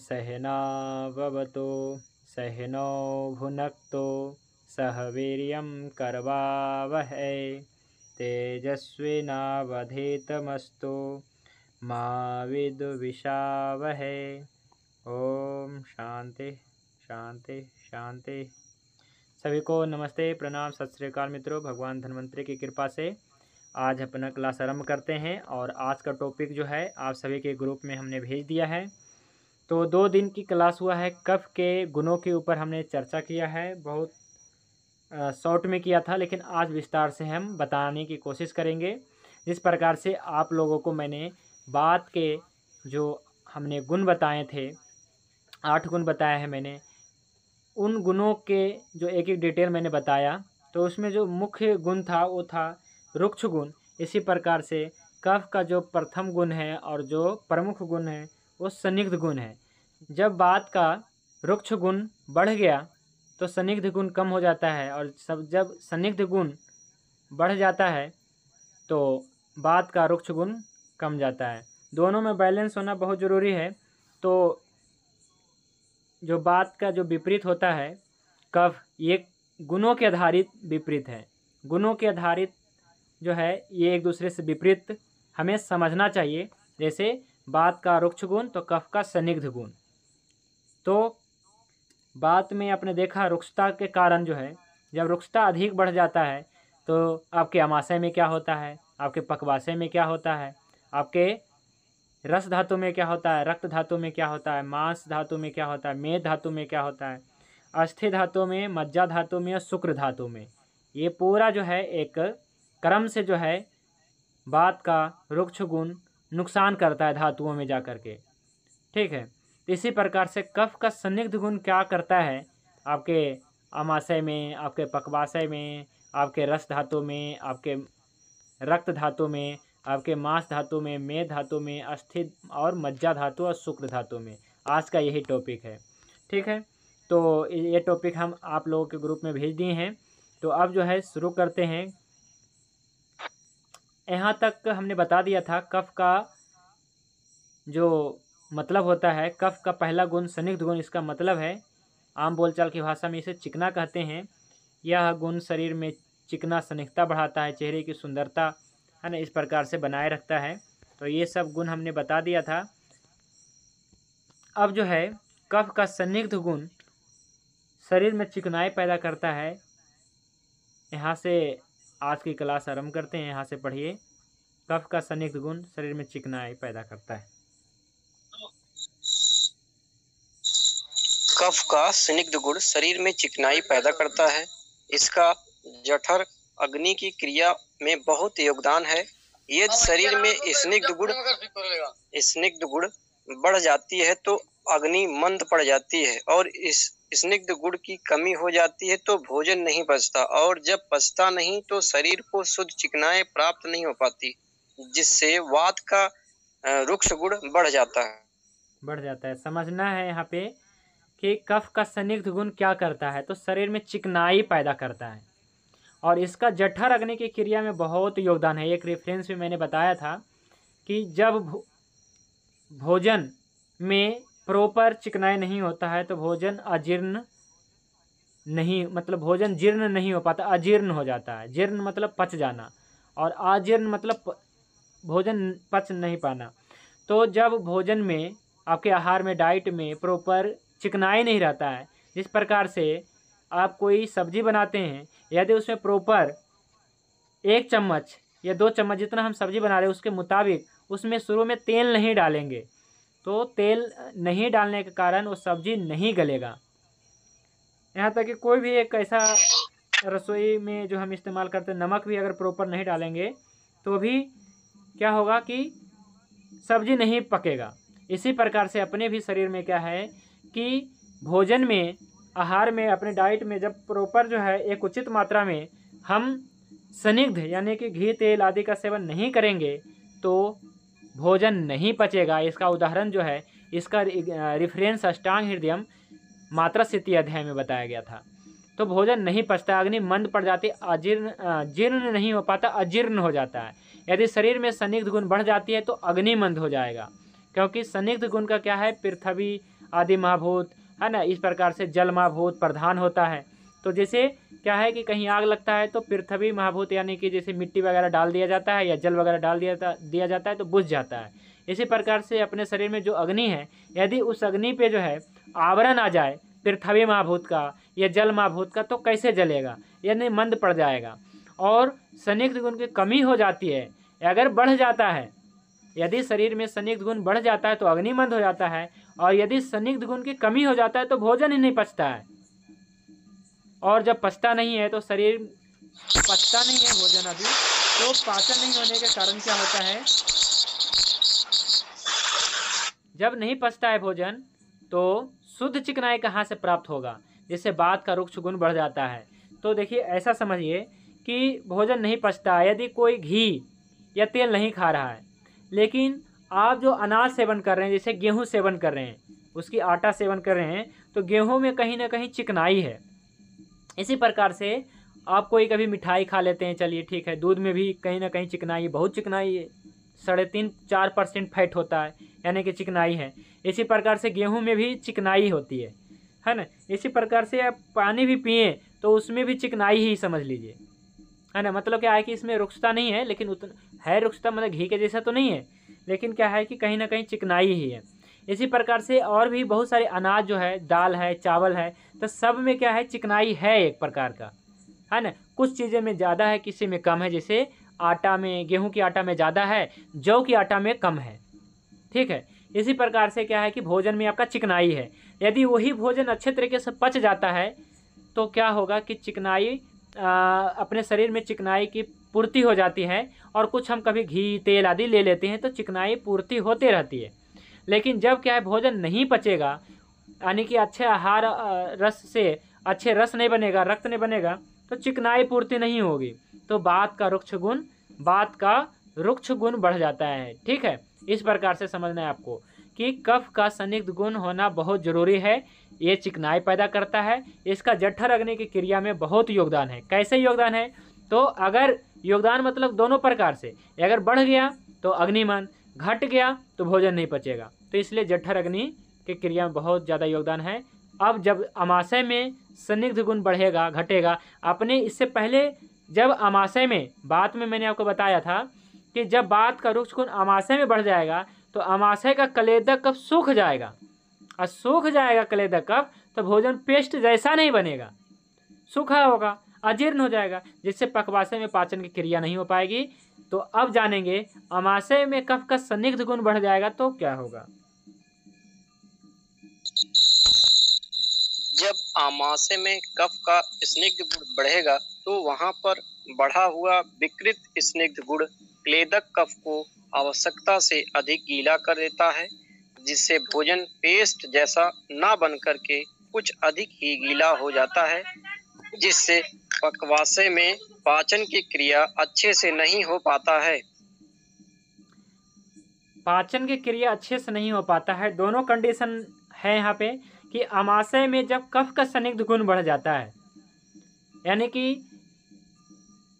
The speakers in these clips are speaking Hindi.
सहनाववतु सहनौ भुनक्तु सह वीर्यं करवावहै तेजस्विनावधीतमस्तु मा विद्विषावहै। ओम शांति शांति शांति। सभी को नमस्ते, प्रणाम, सत श्री अकाल मित्रों। भगवान धन्वंतरि की कृपा से आज अपना क्लास आरंभ करते हैं और आज का टॉपिक जो है आप सभी के ग्रुप में हमने भेज दिया है। तो 2 दिन की क्लास हुआ है, कफ के गुणों के ऊपर हमने चर्चा किया है। बहुत शॉर्ट में किया था, लेकिन आज विस्तार से हम बताने की कोशिश करेंगे। जिस प्रकार से आप लोगों को मैंने बात के जो हमने गुण बताए थे, 8 गुण बताए हैं मैंने, उन गुणों के जो एक एक डिटेल मैंने बताया। तो उसमें जो मुख्य गुण था वो था रुक्ष गुण। इसी प्रकार से कफ का जो प्रथम गुण है और जो प्रमुख गुण है वो सन्निग्ध गुण है। जब बात का रुक्ष गुण बढ़ गया तो सन्निग्ध गुण कम हो जाता है, और जब सन्निग्ध गुण बढ़ जाता है तो बात का रुक्ष गुण कम जाता है। दोनों में बैलेंस होना बहुत ज़रूरी है। तो जो बात का जो विपरीत होता है कफ, ये गुणों के आधारित विपरीत है। गुणों के आधारित जो है ये एक दूसरे से विपरीत हमें समझना चाहिए। जैसे बात का रुक्ष गुण तो कफ का सन्निग्ध गुण। तो बात में आपने देखा रुक्षता के कारण जो है, जब रुक्षता अधिक बढ़ जाता है तो आपके अमाशय में क्या होता है, आपके पकवाशय में क्या होता है, आपके रस धातु में क्या होता है, रक्त धातु में क्या होता है, मांस धातु में क्या होता है, मेद धातु में क्या होता है, अस्थि धातु में, मज्जा धातु में और शुक्र धातु में। ये पूरा जो है एक क्रम से जो है बात का रुक्ष गुण नुकसान करता है धातुओं में जा कर के। ठीक है। इसी प्रकार से कफ का सन्निग्ध गुण क्या करता है, आपके अमाशय में, आपके पकवाशय में, आपके रस धातु में, आपके रक्त धातु में, आपके मांस धातु में, मेद धातु में, अस्थि और मज्जा धातु और शुक्र धातु में। आज का यही टॉपिक है। ठीक है। तो ये टॉपिक हम आप लोगों के ग्रुप में भेज दिए हैं। तो अब जो है शुरू करते हैं। यहाँ तक हमने बता दिया था कफ का जो मतलब होता है। कफ का पहला गुण सन्निग्ध गुण, इसका मतलब है आम बोलचाल की भाषा में इसे चिकना कहते हैं। यह गुण शरीर में चिकना सन्निग्धता बढ़ाता है, चेहरे की सुंदरता है ना, इस प्रकार से बनाए रखता है। तो ये सब गुण हमने बता दिया था। अब जो है कफ का सन्निग्ध गुण शरीर में चिकनाई पैदा करता है। यहाँ से आज की क्लास आरंभ करते हैं। यहाँ से पढ़िए। कफ का सन्निग्ध गुण शरीर में चिकनाई पैदा करता है। कफ का स्निग्ध गुण शरीर में चिकनाई पैदा करता है। इसका जठर अग्नि की क्रिया में बहुत योगदान है। यदि शरीर में स्निग्ध गुण बढ़ जाती है तो अग्नि मंद पड़ जाती है, और इस स्निग्ध गुण की कमी हो जाती है तो भोजन नहीं पचता, और जब पचता नहीं तो शरीर को शुद्ध चिकनाई प्राप्त नहीं हो पाती, जिससे वात का रुक्ष गुण बढ़ जाता है। समझना है यहाँ पे कि कफ का सन्निग्ध गुण क्या करता है। तो शरीर में चिकनाई पैदा करता है, और इसका जठर अग्नि की क्रिया में बहुत योगदान है। एक रेफरेंस में मैंने बताया था कि जब भोजन में प्रॉपर चिकनाई नहीं होता है तो भोजन अजीर्ण नहीं, मतलब भोजन जीर्ण नहीं हो पाता, अजीर्ण हो जाता है। जीर्ण मतलब पच जाना, और अजीर्ण मतलब भोजन पच नहीं पाना। तो जब भोजन में, आपके आहार में, डाइट में प्रॉपर चिकनाई नहीं रहता है, जिस प्रकार से आप कोई सब्जी बनाते हैं, यदि उसमें प्रॉपर 1 चम्मच या 2 चम्मच जितना हम सब्जी बना रहे हैं उसके मुताबिक उसमें शुरू में तेल नहीं डालेंगे, तो तेल नहीं डालने के कारण वो सब्जी नहीं गलेगा। यहाँ तक कि कोई भी एक ऐसा रसोई में जो हम इस्तेमाल करते हैं, नमक भी अगर प्रॉपर नहीं डालेंगे तो भी क्या होगा कि सब्जी नहीं पकेगा। इसी प्रकार से अपने भी शरीर में क्या है कि भोजन में, आहार में, अपने डाइट में जब प्रॉपर जो है एक उचित मात्रा में हम सन्निग्ध यानी कि घी, तेल आदि का सेवन नहीं करेंगे तो भोजन नहीं पचेगा। इसका उदाहरण जो है, इसका रेफरेंस अष्टांग हृदयम मात्रा स्थिति अध्याय में बताया गया था। तो भोजन नहीं पचता, अग्नि मंद पड़ जाती, जीर्ण नहीं हो पाता, अजीर्ण हो जाता है। यदि शरीर में सन्निग्ध गुण बढ़ जाती है तो अग्नि मंद हो जाएगा, क्योंकि सन्निग्ध गुण का क्या है, पृथ्वी आदि महाभूत, है ना, इस प्रकार से जल महाभूत प्रधान होता है। तो जैसे क्या है कि कहीं आग लगता है तो पृथ्वी महाभूत यानी कि जैसे मिट्टी वगैरह डाल दिया जाता है या जल वगैरह डाल दिया जाता है तो बुझ जाता है। इसी प्रकार से अपने शरीर में जो अग्नि है, यदि उस अग्नि पे जो है आवरण आ जाए पृथ्वी महाभूत का या जल महाभूत का तो कैसे जलेगा, यानी मंद पड़ जाएगा। और संदिग्ध गुण की कमी हो जाती है, अगर बढ़ जाता है, यदि शरीर में संदिग्ध गुण बढ़ जाता है तो अग्नि मंद हो जाता है, और यदि संदिग्ध गुण की कमी हो जाता है तो भोजन ही नहीं पचता है। और जब पचता नहीं है तो शरीर पचता नहीं है भोजन अभी, तो पाचन नहीं होने के कारण क्या होता है, जब नहीं पचता है भोजन तो शुद्ध चिकनाई कहाँ से प्राप्त होगा, जिससे बात का रुक्ष गुण बढ़ जाता है। तो देखिए ऐसा समझिए कि भोजन नहीं पचता, यदि कोई घी या तेल नहीं खा रहा है, लेकिन आप जो अनाज सेवन कर रहे हैं, जैसे गेहूं सेवन कर रहे हैं, उसकी आटा सेवन कर रहे हैं, तो गेहूं में कहीं ना कहीं चिकनाई है। इसी प्रकार से आप कोई कभी मिठाई खा लेते हैं, चलिए ठीक है, दूध में भी कहीं ना कहीं चिकनाई, बहुत चिकनाई है, 3.5-4% फैट होता है, यानी कि चिकनाई है। इसी प्रकार से गेहूं में भी चिकनाई होती है ना। इसी प्रकार से आप पानी भी पिए तो उसमें भी चिकनाई ही समझ लीजिए, है ना। मतलब क्या है कि इसमें रुक्षता नहीं है, लेकिन उतना है रुक्षता, मतलब घी के जैसा तो नहीं है, लेकिन क्या है कि कहीं ना कहीं चिकनाई ही है। इसी प्रकार से और भी बहुत सारे अनाज जो है, दाल है, चावल है, तो सब में क्या है, चिकनाई है एक प्रकार का, है ना। कुछ चीज़ें में ज़्यादा है, किसी में कम है, जैसे आटा में, गेहूं की आटा में ज़्यादा है, जौ की आटा में कम है, ठीक है। इसी प्रकार से क्या है कि भोजन में आपका चिकनाई है, यदि वही भोजन अच्छे तरीके से पच जाता है तो क्या होगा कि चिकनाई अपने शरीर में चिकनाई की पूर्ति हो जाती है, और कुछ हम कभी घी तेल आदि ले लेते हैं तो चिकनाई पूर्ति होते रहती है। लेकिन जब क्या है भोजन नहीं पचेगा, यानी कि अच्छे आहार रस से अच्छे रस नहीं बनेगा, रक्त नहीं बनेगा, तो चिकनाई पूर्ति नहीं होगी, तो बात का रुक्ष गुण बढ़ जाता है, ठीक है। इस प्रकार से समझना है आपको कि कफ का संदिग्ध गुण होना बहुत जरूरी है, ये चिकनाई पैदा करता है। इसका जठर अग्नि की क्रिया में बहुत योगदान है। कैसे योगदान है, तो अगर योगदान मतलब दोनों प्रकार से, अगर बढ़ गया तो अग्निमन, घट गया तो भोजन नहीं पचेगा, तो इसलिए जठर अग्नि की क्रिया में बहुत ज़्यादा योगदान है। अब जब अमाशय में संदिग्ध गुण बढ़ेगा घटेगा, आपने इससे पहले जब अमाशय में, बात में मैंने आपको बताया था कि जब बात का रुक्ष गुण अमाशय में बढ़ जाएगा तो अमाशय का कलेदक कफ सूख जाएगा, और सूख जाएगा कलेदक कफ तो भोजन पेस्ट जैसा नहीं बनेगा, सूखा होगा, अजीर्ण हो जाएगा, जिससे पकवाशय में पाचन की क्रिया नहीं हो पाएगी। तो अब जानेंगे अमाशय में कफ का संदिग्ध गुण बढ़ जाएगा तो क्या होगा। जब आमाशय में कफ का स्निग्ध गुण बढ़ेगा तो वहां पर बढ़ा हुआ विकृत स्निग्ध गुण क्लेदक कफ को आवश्यकता से अधिक गीला कर देता है, जिससे भोजन पेस्ट जैसा ना बन करके कुछ अधिक ही गीला हो जाता है, जिससे पकवाशय में पाचन की क्रिया अच्छे से नहीं हो पाता है। पाचन की क्रिया अच्छे से नहीं हो पाता है, दोनों कंडीशन है यहाँ पे कि अमाशय में जब कफ का संदिग्ध गुण बढ़ जाता है, यानी कि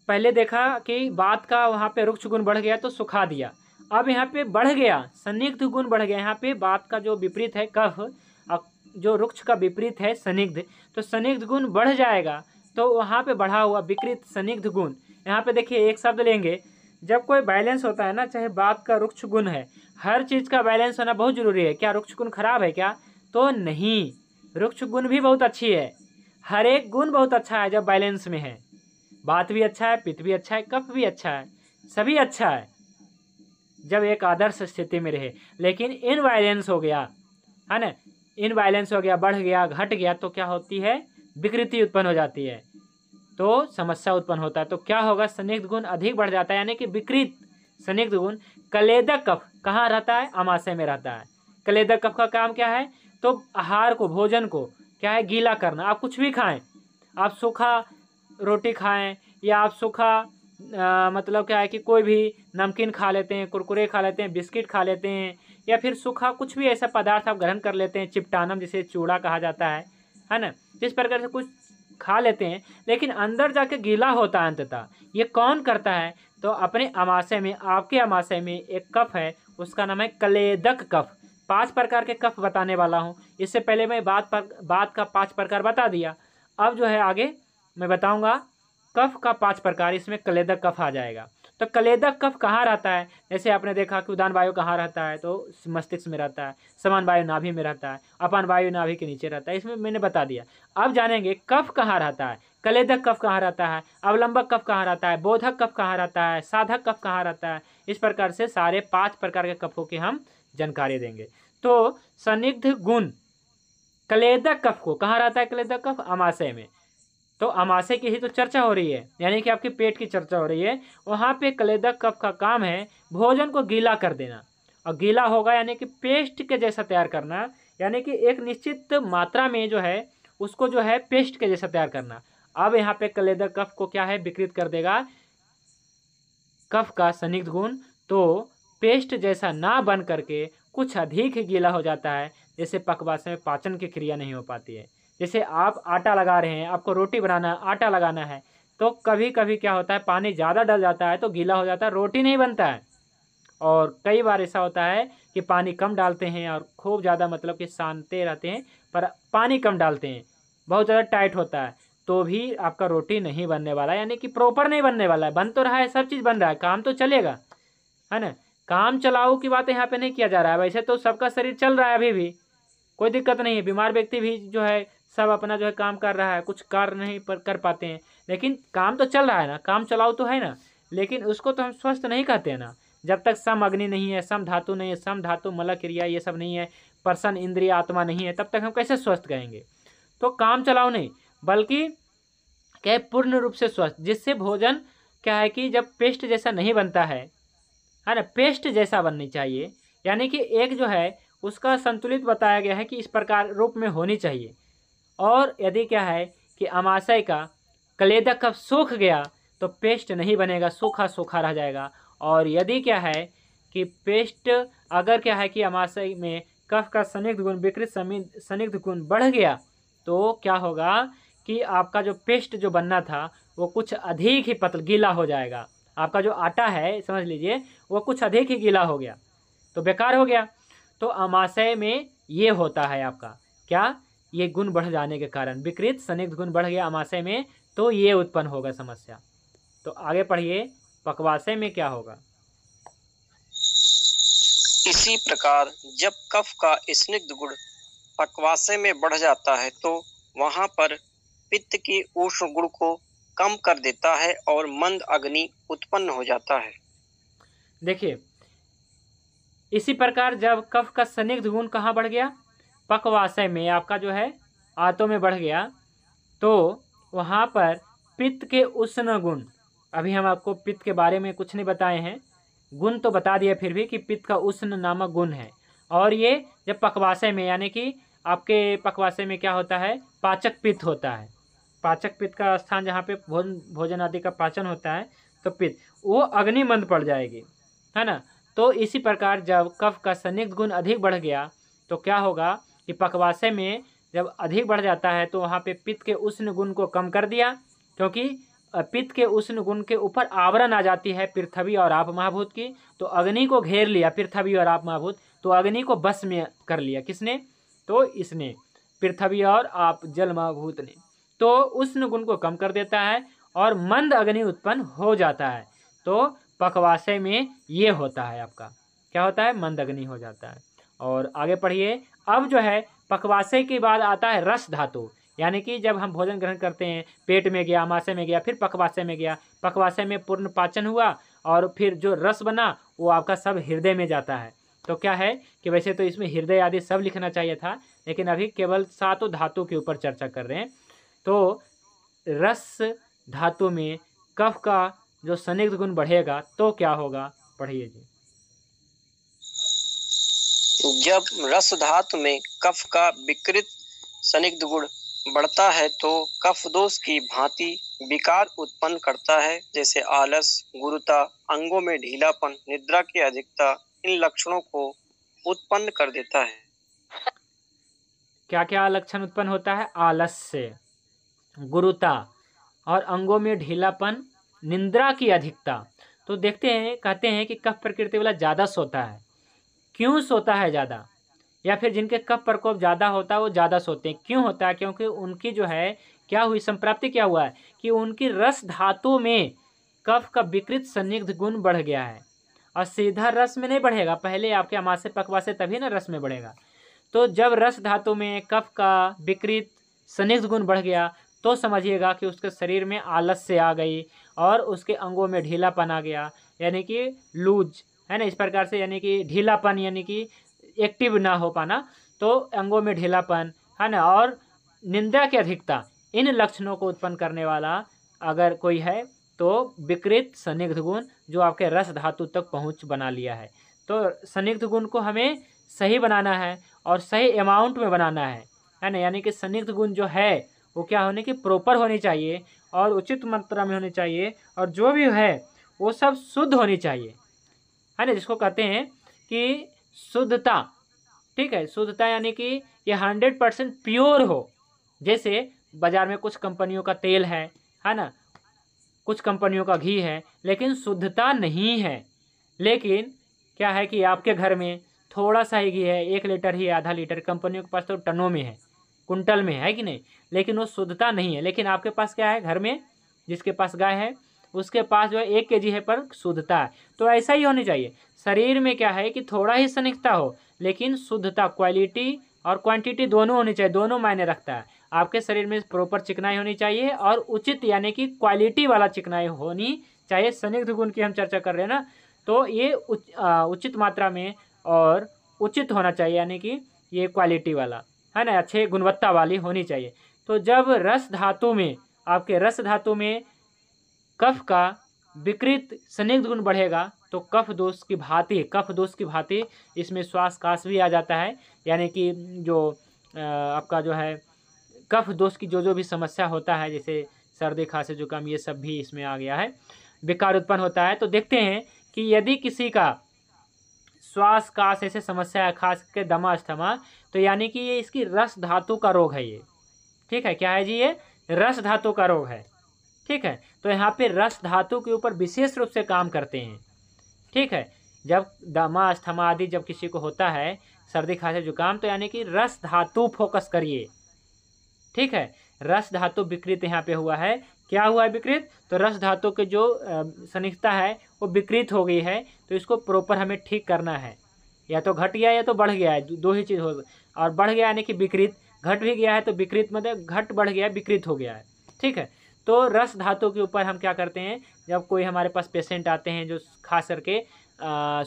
पहले देखा कि बात का वहाँ पे रुक्ष गुण बढ़ गया तो सुखा दिया, अब यहाँ पे बढ़ गया संदिग्ध गुण बढ़ गया, यहाँ पे बात का जो विपरीत है कफ, जो रुक्ष का विपरीत है संदिग्ध, तो संदिग्ध गुण बढ़ जाएगा, तो वहाँ पे बढ़ा हुआ विकृत संदिग्ध गुण, यहाँ पे देखिए एक शब्द लेंगे, जब कोई बैलेंस होता है ना, चाहे बात का रुक्ष गुण है, हर चीज़ का बैलेंस होना बहुत जरूरी है। क्या रुक्ष गुण खराब है क्या, तो नहीं, रुक्ष गुण भी बहुत अच्छी है, हर एक गुण बहुत अच्छा है जब बैलेंस में है, बात भी अच्छा है, पित्त भी अच्छा है, कफ भी अच्छा है, सभी अच्छा है जब एक आदर्श स्थिति में रहे। लेकिन इनबैलेंस हो गया, है ना, इनबैलेंस हो गया, बढ़ गया, घट गया, तो क्या होती है, विकृति उत्पन्न हो जाती है, तो समस्या उत्पन्न होता है। तो क्या होगा, संदिग्ध गुण अधिक बढ़ जाता है, यानी कि विकृत संदिग्ध गुण। कलेदक कफ कहाँ रहता है, अमाशय में रहता है। कलेदक कफ का काम क्या है, तो आहार को, भोजन को क्या है, गीला करना। आप कुछ भी खाएं, आप सूखा रोटी खाएं या आप सूखा मतलब क्या है कि कोई भी नमकीन खा लेते हैं, कुरकुरे खा लेते हैं, बिस्किट खा लेते हैं, या फिर सूखा कुछ भी ऐसा पदार्थ आप ग्रहण कर लेते हैं, चिपटानम जिसे चूड़ा कहा जाता है ना, जिस प्रकार से कुछ खा लेते हैं, लेकिन अंदर जाके गीला होता है अंततः। ये कौन करता है, तो अपने अमाशय में, आपके अमाशय में एक कफ है, उसका नाम है कलेदक कफ। 5 प्रकार के कफ बताने वाला हूँ। इससे पहले मैं बात का 5 प्रकार बता दिया। अब जो है आगे मैं बताऊँगा कफ का 5 प्रकार, इसमें कलेदक कफ आ जाएगा। तो कलेदक कफ कहाँ रहता है? जैसे आपने देखा कि उदान वायु कहाँ रहता है, तो मस्तिष्क में रहता है। समान वायु नाभि में रहता है। अपान वायु नाभि के नीचे रहता है। इसमें मैंने बता दिया। अब जानेंगे कफ कहाँ रहता है, कलेदक कफ कहाँ रहता है, अवलंबक कफ कहाँ रहता है, बोधक कफ कहाँ रहता है, साधक कफ कहाँ रहता है। इस प्रकार से सारे 5 प्रकार के कफों की हम जानकारी देंगे। तो संदिग्ध गुण कलेदक कफ को कहाँ रहता है? कलेदक कफ अमाशय में। तो अमाशय की ही तो चर्चा हो रही है, यानी कि आपके पेट की चर्चा हो रही है। वहाँ पे कलेदक कफ का काम है भोजन को गीला कर देना, और गीला होगा यानी कि पेस्ट के जैसा तैयार करना, यानी कि एक निश्चित मात्रा में जो है उसको जो है पेस्ट के जैसा तैयार करना। अब यहाँ पे कलेदक कफ को क्या है, विकृत कर देगा कफ का संदिग्ध गुण, तो पेस्ट जैसा ना बन करके कुछ अधिक ही गीला हो जाता है, जैसे पकवास में पाचन की क्रिया नहीं हो पाती है। जैसे आप आटा लगा रहे हैं, आपको रोटी बनाना है, आटा लगाना है, तो कभी कभी क्या होता है पानी ज़्यादा डल जाता है तो गीला हो जाता है, रोटी नहीं बनता है। और कई बार ऐसा होता है कि पानी कम डालते हैं और खूब ज़्यादा मतलब कि सानते रहते हैं, पर पानी कम डालते हैं, बहुत ज़्यादा टाइट होता है, तो भी आपका रोटी नहीं बनने वाला, यानी कि प्रॉपर नहीं बनने वाला है। बन तो रहा है, सब चीज़ बन रहा है, काम तो चलेगा, है ना। काम चलाओ की बात यहाँ पे नहीं किया जा रहा है। वैसे तो सबका शरीर चल रहा है, अभी भी कोई दिक्कत नहीं है। बीमार व्यक्ति भी जो है सब अपना जो है काम कर रहा है, कुछ कार्य नहीं कर पाते हैं, लेकिन काम तो चल रहा है ना, काम चलाओ तो है ना। लेकिन उसको तो हम स्वस्थ नहीं कहते हैं ना, जब तक सम अग्नि नहीं है, सम धातु नहीं है, सम धातु मल क्रिया ये सब नहीं है, पर्सन इंद्रिय आत्मा नहीं है, तब तक हम कैसे स्वस्थ कहेंगे। तो काम चलाओ नहीं, बल्कि क्या है पूर्ण रूप से स्वस्थ, जिससे भोजन क्या है कि जब पेस्ट जैसा नहीं बनता है ना, पेस्ट जैसा बननी चाहिए, यानी कि एक जो है उसका संतुलित बताया गया है कि इस प्रकार रूप में होनी चाहिए। और यदि क्या है कि अमाशय का कलेदक कफ सूख गया तो पेस्ट नहीं बनेगा, सूखा सूखा रह जाएगा। और यदि क्या है कि पेस्ट अगर क्या है कि अमाशय में कफ का संदिग्ध गुण विकृत संदिग्ध गुण बढ़ गया तो क्या होगा कि आपका जो पेस्ट जो बनना था वो कुछ अधिक ही पतला गीला हो जाएगा। आपका जो आटा है समझ लीजिए वो कुछ अधिक ही गीला हो गया तो बेकार हो गया। तो अमाशय में ये होता है आपका क्या, ये गुण बढ़ जाने के कारण विकृत संदिग्ध गुण बढ़ गया अमाशय में, तो ये उत्पन्न होगा समस्या। तो आगे पढ़िए पकवाशय में क्या होगा। इसी प्रकार जब कफ का स्निग्ध गुण पक्वाशय में बढ़ जाता है तो वहां पर पित्त की उष्ण गुण को कम कर देता है और मंद अग्नि उत्पन्न हो जाता है। देखिए इसी प्रकार जब कफ का संदिग्ध गुण कहाँ बढ़ गया, पक्वाशय में आपका जो है आंतों में बढ़ गया, तो वहाँ पर पित्त के उष्ण गुण, अभी हम आपको पित्त के बारे में कुछ नहीं बताए हैं, गुण तो बता दिया फिर भी कि पित्त का उष्ण नामक गुण है। और ये जब पक्वाशय में यानी कि आपके पक्वाशय में क्या होता है, पाचक पित्त होता है। पाचक पित्त का स्थान जहाँ पे भोजन आदि का पाचन होता है, तो पित्त वो अग्नि मंद पड़ जाएगी, है ना। तो इसी प्रकार जब कफ का संदिग्ध गुण अधिक बढ़ गया तो क्या होगा कि पक्वाशय में जब अधिक बढ़ जाता है तो वहाँ पे पित्त के उष्ण गुण को कम कर दिया, क्योंकि पित्त के उष्ण गुण के ऊपर आवरण आ जाती है पृथ्वी और आप महाभूत की, तो अग्नि को घेर लिया पृथ्वी और आप महाभूत, तो अग्नि को बस में कर लिया किसने, तो इसने पृथ्वी और आप जल महाभूत ने। तो उष्ण गुण को कम कर देता है और मंद अग्नि उत्पन्न हो जाता है। तो पक्वाशय में ये होता है आपका क्या होता है, मंद अग्नि हो जाता है। और आगे पढ़िए। अब जो है पक्वाशय के बाद आता है रस धातु, यानी कि जब हम भोजन ग्रहण करते हैं पेट में गया, अमाशय में गया, फिर पक्वाशय में गया, पक्वाशय में पूर्ण पाचन हुआ और फिर जो रस बना वो आपका सब हृदय में जाता है। तो क्या है कि वैसे तो इसमें हृदय आदि सब लिखना चाहिए था, लेकिन अभी केवल 7 धातु के ऊपर चर्चा कर रहे हैं। तो रस धातु में कफ का जो संदिग्ध गुण बढ़ेगा तो क्या होगा, पढ़िए जी। जब रस धातु में कफ का विकृत संदिग्ध गुण बढ़ता है तो कफ दोष की भांति विकार उत्पन्न करता है, जैसे आलस, गुरुता, अंगों में ढीलापन, निद्रा की अधिकता, इन लक्षणों को उत्पन्न कर देता है। क्या क्या लक्षण उत्पन्न होता है, आलस्य, गुरुता और अंगों में ढीलापन, निद्रा की अधिकता। तो देखते हैं कहते हैं कि कफ प्रकृति वाला ज़्यादा सोता है। क्यों सोता है ज़्यादा, या फिर जिनके कफ प्रकोप ज़्यादा होता है वो ज़्यादा सोते हैं। क्यों होता है? क्योंकि उनकी जो है क्या हुई, संप्राप्ति क्या हुआ है कि उनकी रस धातु में कफ का विकृत संदिग्ध गुण बढ़ गया है। और सीधा रस में नहीं बढ़ेगा, पहले आपके अमाशय पकवाशय तभी ना रस में बढ़ेगा। तो जब रस धातु में कफ का विकृत संदिग्ध गुण बढ़ गया तो समझिएगा कि उसके शरीर में आलस्य आ गई और उसके अंगों में ढीलापन आ गया, यानी कि लूज है ना, इस प्रकार से, यानी कि ढीलापन, यानी कि एक्टिव ना हो पाना, तो अंगों में ढीलापन है ना, और निंदा की अधिकता, इन लक्षणों को उत्पन्न करने वाला अगर कोई है तो विकृत संदिग्ध गुण जो आपके रस धातु तक पहुंच बना लिया है। तो संदिग्ध गुण को हमें सही बनाना है और सही अमाउंट में बनाना है ना, यानी कि संदिग्ध गुण जो है वो क्या होने की प्रॉपर होनी चाहिए और उचित मात्रा में होनी चाहिए, और जो भी है वो सब शुद्ध होनी चाहिए, है ना, जिसको कहते हैं कि शुद्धता। ठीक है, शुद्धता यानी कि ये 100% प्योर हो। जैसे बाजार में कुछ कंपनियों का तेल है ना, कुछ कंपनियों का घी है, लेकिन शुद्धता नहीं है। लेकिन क्या है कि आपके घर में थोड़ा सा ही घी है, 1 लीटर ही, आधा लीटर, कंपनियों के पास तो टनों में है, कुंटल में है कि नहीं, लेकिन वो शुद्धता नहीं है। लेकिन आपके पास क्या है, घर में जिसके पास गाय है उसके पास जो है 1 kg है पर शुद्धता है। तो ऐसा ही होनी चाहिए। शरीर में क्या है कि थोड़ा ही सनिग्धता हो, लेकिन शुद्धता, क्वालिटी और क्वांटिटी दोनों होनी चाहिए, दोनों मायने रखता है। आपके शरीर में प्रॉपर चिकनाई होनी चाहिए और उचित यानी कि क्वालिटी वाला चिकनाई होनी चाहिए। संदिग्ध गुण की हम चर्चा कर रहे हैं ना, तो ये उचित मात्रा में और उचित होना चाहिए, यानी कि ये क्वालिटी वाला है ना, अच्छे गुणवत्ता वाली होनी चाहिए। तो जब रस धातु में, आपके रस धातु में कफ का विकृत संदिग्ध गुण बढ़ेगा तो कफ दोष की भांति इसमें श्वास काश भी आ जाता है, यानी कि जो आपका जो है कफ दोष की जो भी समस्या होता है, जैसे सर्दी खांसी जुकाम, ये सब भी इसमें आ गया है, विकार उत्पन्न होता है। तो देखते हैं कि यदि किसी का श्वास काश ऐसे समस्या है, खास करके दमा अस्थमा, तो यानी कि ये इसकी रस धातु का रोग है ये। ठीक है, क्या है जी, ये रस धातु का रोग है। ठीक है, तो यहाँ पे रस धातु के ऊपर विशेष रूप से काम करते हैं। ठीक है, जब दमा अस्थमा आदि जब किसी को होता है, सर्दी खांसी जुकाम, तो यानी कि रस धातु फोकस करिए। ठीक है, रस धातु विकृत यहाँ पे हुआ है। क्या हुआ है विकृत? तो रस धातु के जो सनिग्धता है वो विकृत हो गई है, तो इसको प्रॉपर हमें ठीक करना है। या तो घट गया या तो बढ़ गया है, दो ही चीज़ हो, और बढ़ गया यानी कि विकृत, घट भी गया है तो विकृत, मतलब घट बढ़ गया, विकृत हो गया है। ठीक है, तो रस धातु के ऊपर हम क्या करते हैं, जब कोई हमारे पास पेशेंट आते हैं जो खास करके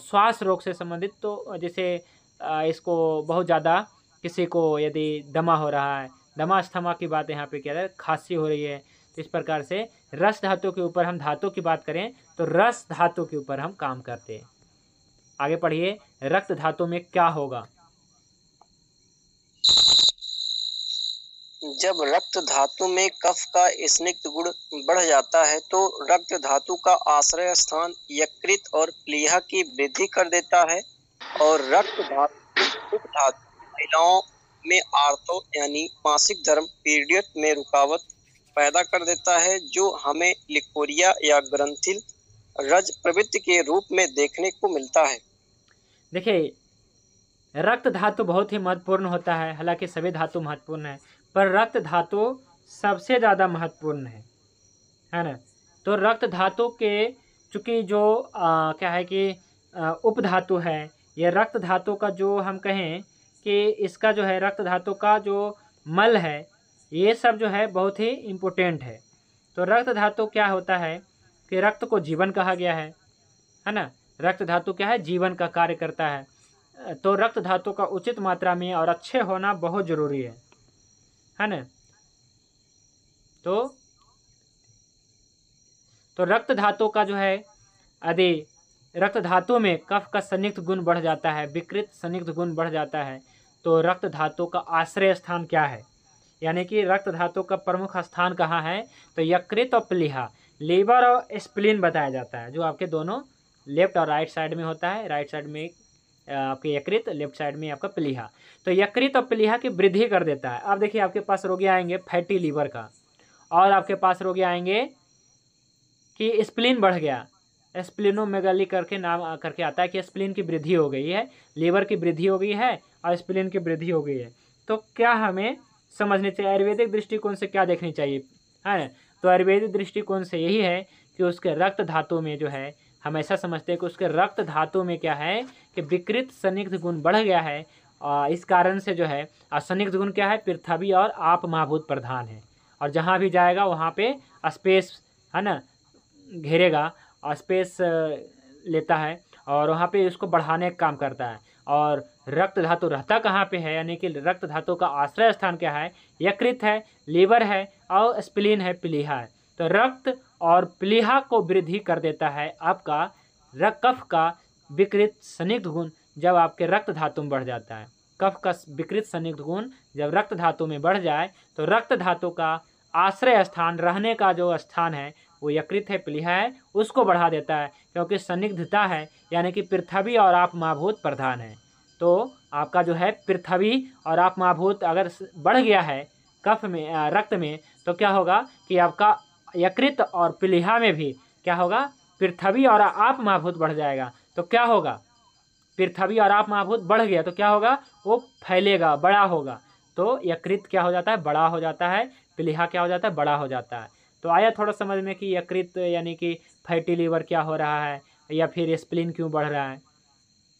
श्वास रोग से संबंधित, तो जैसे इसको बहुत ज़्यादा किसी को यदि दमा हो रहा है, दमा अस्थमा की बात यहाँ पे क्या है, खांसी हो रही है, तो इस प्रकार से रस धातु के ऊपर हम धातु की बात करें तो रस धातु के ऊपर हम काम करते हैं। आगे पढ़िए, रक्त धातु में क्या होगा? जब रक्त धातु में कफ का स्निग्ध गुण बढ़ जाता है तो रक्त धातु का आश्रय स्थान यकृत और प्लीहा की वृद्धि कर देता है, और रक्त धातु महिलाओं में आर्थो यानी मासिक धर्म पीरियड में रुकावट पैदा कर देता है, जो हमें लिकोरिया या ग्रंथिल रज प्रवृत्ति के रूप में देखने को मिलता है। देखिए, रक्त धातु बहुत ही महत्वपूर्ण होता है, हालांकि सभी धातु महत्वपूर्ण है, पर रक्त धातु सबसे ज़्यादा महत्वपूर्ण है ना। तो रक्त धातु के चूँकि जो क्या है कि उपधातु है, ये रक्त धातु का जो हम कहें कि इसका जो है रक्त धातु का जो मल है, ये सब जो है बहुत ही इम्पोर्टेंट है। तो रक्त धातु क्या होता है कि रक्त को जीवन कहा गया है ना। रक्त धातु क्या है, जीवन का कार्य करता है। तो रक्त धातु का उचित मात्रा में और अच्छे होना बहुत जरूरी है ना। तो रक्त धातु का जो है, यदि रक्त धातु में कफ का संदिग्ध गुण बढ़ जाता है, विकृत संदिग्ध गुण बढ़ जाता है, तो रक्त धातु का आश्रय स्थान क्या है, यानी कि रक्त धातु का प्रमुख स्थान कहाँ है, तो यकृत और प्लीहा, लीवर और स्प्लीन बताया जाता है, जो आपके दोनों लेफ्ट और राइट साइड में होता है। राइट साइड में आपके यकृत, लेफ्ट साइड में आपका प्लीहा। तो यकृत और प्लीहा की वृद्धि कर देता है। अब देखिए, आपके पास रोगी आएंगे फैटी लीवर का, और आपके पास रोगी आएंगे कि स्प्लीन बढ़ गया, स्प्लिनोमेगाली करके नाम करके आता है कि स्प्लिन की वृद्धि हो गई है, लीवर की वृद्धि हो गई है और स्प्लिन की वृद्धि हो गई है। तो क्या हमें समझनी चाहिए, आयुर्वेदिक दृष्टिकोण से क्या देखनी चाहिए, है ना? तो आयुर्वेदिक दृष्टिकोण से यही है कि उसके रक्त धातु में जो है, हम ऐसा समझते हैं कि उसके रक्त धातु में क्या है कि विकृत संदिग्ध गुण बढ़ गया है। इस कारण से जो है संदिग्ध गुण क्या है, पृथ्वी और आप महाभूत प्रधान है, और जहाँ भी जाएगा वहाँ पे स्पेस, है ना, घेरेगा और स्पेस लेता है और वहाँ पे उसको बढ़ाने का काम करता है। और रक्त धातु रहता कहाँ पे है, यानी कि रक्त धातु का आश्रय स्थान क्या है, यकृत है, लीवर है और स्प्लीन है, प्लीहा है। तो रक्त और प्लीहा को वृद्धि कर देता है आपका कफ का विकृत संदिग्ध गुण जब आपके रक्त धातु में बढ़ जाता है। कफ का विकृत संदिग्ध गुण जब रक्त धातु में बढ़ जाए तो रक्त धातु का आश्रय स्थान, रहने का जो स्थान है वो यकृत है, प्लीहा है, उसको बढ़ा देता है, क्योंकि संदिग्धता है, यानी कि पृथ्वी और आप महाभूत प्रधान है। तो आपका जो है पृथ्वी और आप महाभूत अगर बढ़ गया है कफ में, रक्त में, तो क्या होगा कि आपका यकृत और प्लीहा में भी क्या होगा, पृथ्वी और आप महाभूत बढ़ जाएगा। तो क्या होगा, पृथ्वी और आप महाभूत बढ़ गया तो क्या होगा, वो फैलेगा, बड़ा होगा। तो यकृत क्या हो जाता है, बड़ा हो जाता है, प्लीहा क्या हो जाता है, बड़ा हो जाता है। तो आया थोड़ा समझ में कि यकृत यानी कि फैटी लीवर क्या हो रहा है, या फिर स्प्लीन क्यों बढ़ रहा है।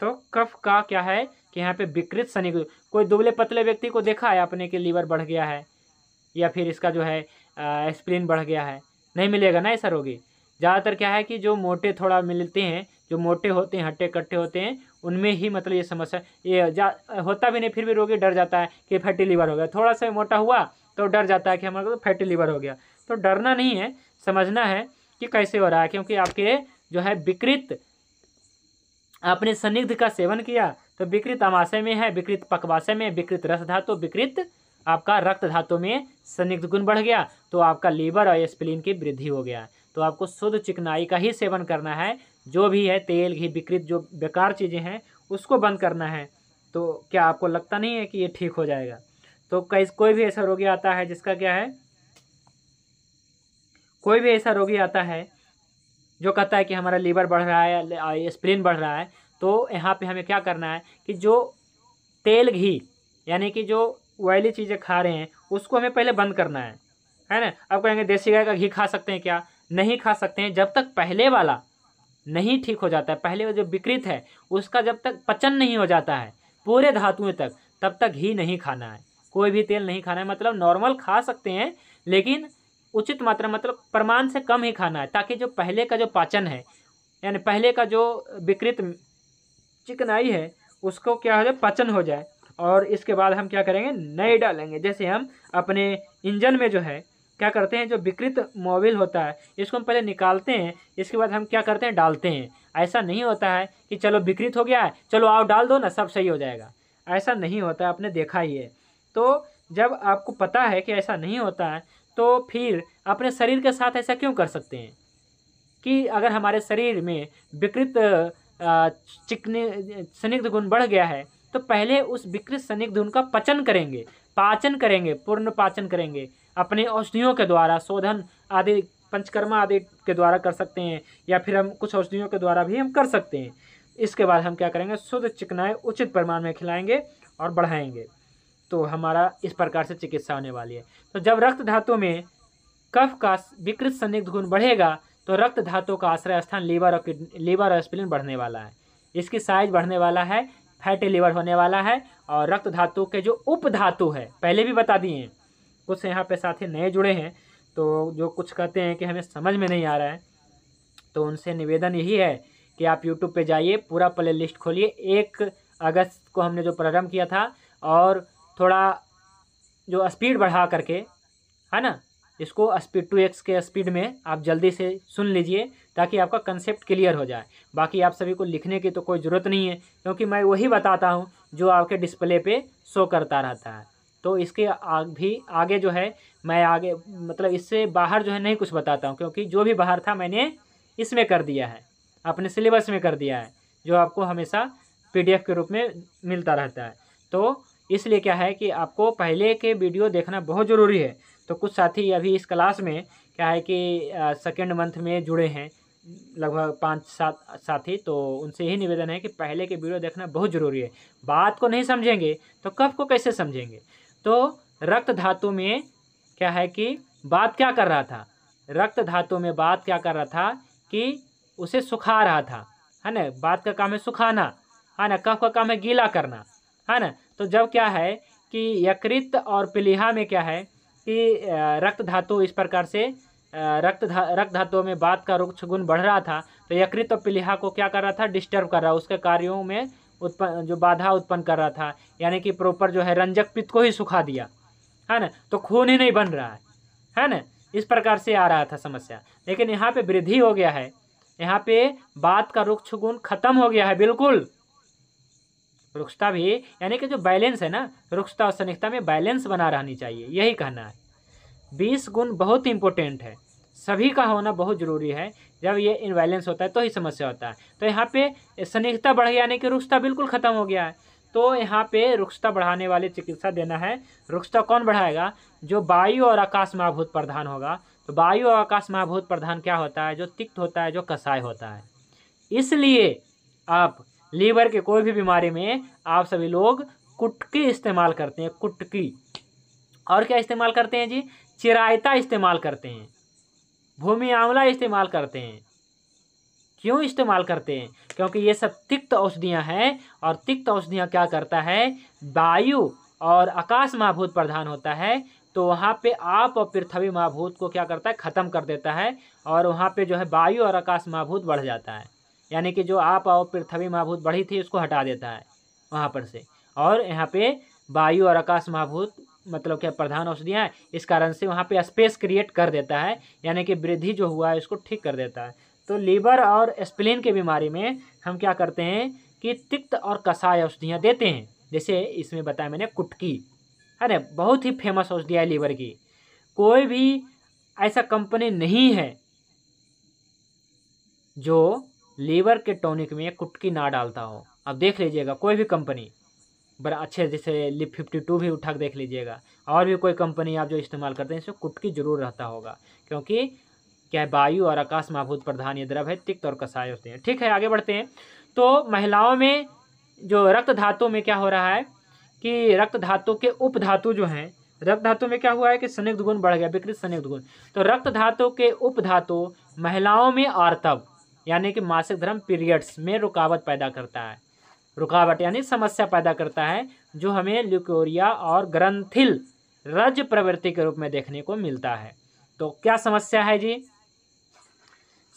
तो कफ का क्या है कि यहाँ पे विकृत संदिग्ध, कोई दुबले पतले व्यक्ति को देखा है आपने कि लीवर बढ़ गया है या फिर इसका जो है स्प्लीन बढ़ गया है, नहीं मिलेगा ना ऐसा रोगी। ज़्यादातर क्या है कि जो मोटे थोड़ा मिलते हैं, जो मोटे होते हैं, हट्टे कट्टे होते हैं, उनमें ही मतलब ये समस्या ये होता भी नहीं, फिर भी रोगी डर जाता है कि फैटी लीवर हो गया। थोड़ा सा मोटा हुआ तो डर जाता है कि हमारे को तो फैटी लीवर हो गया। तो डरना नहीं है, समझना है कि कैसे हो रहा है, क्योंकि आपके जो है विकृत, आपने संदिग्ध का सेवन किया तो विकृत अमाशय में है, विकृत पकवाशय में, विकृत रस धातु, विकृत आपका रक्त धातु में संदिग्ध गुण बढ़ गया, तो आपका लीवर और स्प्लीन की वृद्धि हो गया। तो आपको शुद्ध चिकनाई का ही सेवन करना है, जो भी है तेल घी विकृत जो बेकार चीज़ें हैं उसको बंद करना है। तो क्या आपको लगता नहीं है कि ये ठीक हो जाएगा? तो कोई भी ऐसा रोगी आता है जिसका क्या है, कोई भी ऐसा रोगी आता है जो कहता है कि हमारा लीवर बढ़ रहा है, स्प्लीन बढ़ रहा है, तो यहाँ पे हमें क्या करना है कि जो तेल घी यानी कि जो ऑयली चीज़ें खा रहे हैं उसको हमें पहले बंद करना है ना। अब कहेंगे देसी गाय का घी खा सकते हैं क्या? नहीं खा सकते हैं, जब तक पहले वाला नहीं ठीक हो जाता है, पहले जो विकृत है उसका जब तक पचन नहीं हो जाता है पूरे धातुओं तक, तब तक घी नहीं खाना है, कोई भी तेल नहीं खाना है। मतलब नॉर्मल खा सकते हैं लेकिन उचित मात्रा, मतलब प्रमाण से कम ही खाना है, ताकि जो पहले का जो पाचन है, यानी पहले का जो विकृत चिकनाई है उसको क्या हो जाए, पाचन हो जाए। और इसके बाद हम क्या करेंगे, नए डालेंगे। जैसे हम अपने इंजन में जो है क्या करते हैं, जो विकृत मोबिल होता है इसको हम पहले निकालते हैं, इसके बाद हम क्या करते हैं, डालते हैं। ऐसा नहीं होता है कि चलो विकृत हो गया है, चलो आओ डाल दो ना, सब सही हो जाएगा, ऐसा नहीं होता है, आपने देखा ही है। तो जब आपको पता है कि ऐसा नहीं होता है, तो फिर अपने शरीर के साथ ऐसा क्यों कर सकते हैं कि अगर हमारे शरीर में विकृत चिकने संदिग्ध गुण बढ़ गया है तो पहले उस विकृत संदिग्ध गुण का पचन करेंगे, पाचन करेंगे, पूर्ण पाचन करेंगे अपने औषधियों के द्वारा, शोधन आदि पंचकर्मा आदि के द्वारा कर सकते हैं, या फिर हम कुछ औषधियों के द्वारा भी हम कर सकते हैं। इसके बाद हम क्या करेंगे, शुद्ध चिकनाई उचित परिमाण में खिलाएंगे और बढ़ाएंगे, तो हमारा इस प्रकार से चिकित्सा होने वाली है। तो जब रक्त धातु में कफ का विकृत संदिग्ध गुण बढ़ेगा तो रक्त धातु का आश्रय स्थान लीवर और स्प्लीन बढ़ने वाला है, इसकी साइज बढ़ने वाला है, फैटी लीवर होने वाला है। और रक्त धातु के जो उप धातु है, पहले भी बता दिए हैं, कुछ यहाँ पे साथी नए जुड़े हैं तो जो कुछ कहते हैं कि हमें समझ में नहीं आ रहा है, तो उनसे निवेदन यही है कि आप YouTube पे जाइए, पूरा प्ले लिस्ट खोलिए। 1 अगस्त को हमने जो प्रारंभ किया था, और थोड़ा जो स्पीड बढ़ा करके, है ना, इसको स्पीड 2x के स्पीड में आप जल्दी से सुन लीजिए ताकि आपका कंसेप्ट क्लियर हो जाए। बाकी आप सभी को लिखने की तो कोई ज़रूरत नहीं है, क्योंकि मैं वही बताता हूँ जो आपके डिस्प्ले पे शो करता रहता है। तो इसके भी आगे जो है मैं आगे मतलब इससे बाहर जो है नहीं कुछ बताता हूँ, क्योंकि जो भी बाहर था मैंने इसमें कर दिया है, अपने सिलेबस में कर दिया है, जो आपको हमेशा PDF के रूप में मिलता रहता है। तो इसलिए क्या है कि आपको पहले के वीडियो देखना बहुत ज़रूरी है। तो कुछ साथी अभी इस क्लास में क्या है कि सेकेंड मंथ में जुड़े हैं, लगभग 5-7 साथी, तो उनसे यही निवेदन है कि पहले के वीडियो देखना बहुत ज़रूरी है। बात को नहीं समझेंगे तो कफ को कैसे समझेंगे। तो रक्त धातु में क्या है कि बात क्या कर रहा था, रक्त धातु में बात क्या कर रहा था कि उसे सुखा रहा था, है ना। बात का काम है सुखाना, है ना। कफ का काम है गीला करना, है ना। तो जब क्या है कि यकृत और प्लीहा में क्या है कि रक्त धातु इस प्रकार से रक्त धातु में बात का रुक्ष गुण बढ़ रहा था, तो यकृत और प्लीहा को क्या कर रहा था, डिस्टर्ब कर रहा, उसके कार्यों में उत्पन्न जो बाधा उत्पन्न कर रहा था, यानी कि प्रॉपर जो है रंजक पित्त को ही सुखा दिया, है ना। तो खून ही नहीं बन रहा है ना। इस प्रकार से आ रहा था समस्या, लेकिन यहाँ पे वृद्धि हो गया है, यहाँ पे बात का रुक्ष गुण खत्म हो गया है बिल्कुल। रुक्षता भी यानी कि जो बैलेंस है ना, रुक्षता और सनिग्धता में बैलेंस बना रहनी चाहिए, यही कहना है। 20 गुण बहुत इंपॉर्टेंट है, सभी का होना बहुत जरूरी है। जब ये इनबैलेंस होता है तो ही समस्या होता है। तो यहाँ पे सनिग्धता बढ़ गया यानी कि रुक्षता बिल्कुल खत्म हो गया है। तो यहाँ पे रुक्षता बढ़ाने वाली चिकित्सा देना है। रुक्षता कौन बढ़ाएगा, जो वायु और आकाश महाभूत प्रधान होगा। तो वायु और आकाश महाभूत प्रधान क्या होता है, जो तिक्त होता है, जो कषाय होता है। इसलिए आप लीवर के कोई भी बीमारी में आप सभी लोग कुटकी इस्तेमाल करते हैं, कुटकी। और क्या इस्तेमाल करते हैं जी, चिरायता इस्तेमाल करते हैं, भूमि आंवला इस्तेमाल करते हैं। क्यों इस्तेमाल करते हैं, क्योंकि ये सब तिक्त औषधियाँ हैं, और तिक्त औषधियाँ क्या करता है, वायु और आकाश महाभूत प्रधान होता है, तो वहाँ पे आप और पृथ्वी महाभूत को क्या करता है, ख़त्म कर देता है, और वहाँ पे जो है वायु और आकाश महाभूत बढ़ जाता है, यानी कि जो आप और पृथ्वी महाभूत बढ़ी थी उसको हटा देता है वहाँ पर से। और यहाँ पे वायु और आकाश महाभूत मतलब क्या प्रधान औषधियाँ हैं, इस कारण से वहाँ पे स्पेस क्रिएट कर देता है, यानी कि वृद्धि जो हुआ है उसको ठीक कर देता है। तो लीवर और स्प्लीन की बीमारी में हम क्या करते हैं कि तिक्त और कषाय औषधियाँ देते हैं, जैसे इसमें बताया मैंने कुटकी, है ना, बहुत ही फेमस औषधियाँ है लीवर की। कोई भी ऐसा कंपनी नहीं है जो लीवर के टॉनिक में कुटकी ना डालता हो। अब देख लीजिएगा कोई भी कंपनी बड़ा अच्छे, जैसे लिप 52 भी उठा के देख लीजिएगा, और भी कोई कंपनी आप जो इस्तेमाल करते हैं इसमें कुटकी जरूर रहता होगा, क्योंकि क्या है, वायु और आकाश महाभूत प्रधान ये द्रव है, तिक्त और कषाय होते हैं। ठीक है, आगे बढ़ते हैं। तो महिलाओं में जो रक्त धातु में क्या हो रहा है कि रक्त धातु के उपधातु जो हैं, रक्त धातु में क्या हुआ है कि संदिग्ध गुण बढ़ गया, विकृत संदिग्ध गुण। तो रक्त धातु के उपधातु महिलाओं में आर्तव यानी कि मासिक धर्म पीरियड्स में रुकावट पैदा करता है, रुकावट यानी समस्या पैदा करता है, जो हमें ल्यूकोरिया और ग्रंथिल रज प्रवृत्ति के रूप में देखने को मिलता है। तो क्या समस्या है जी,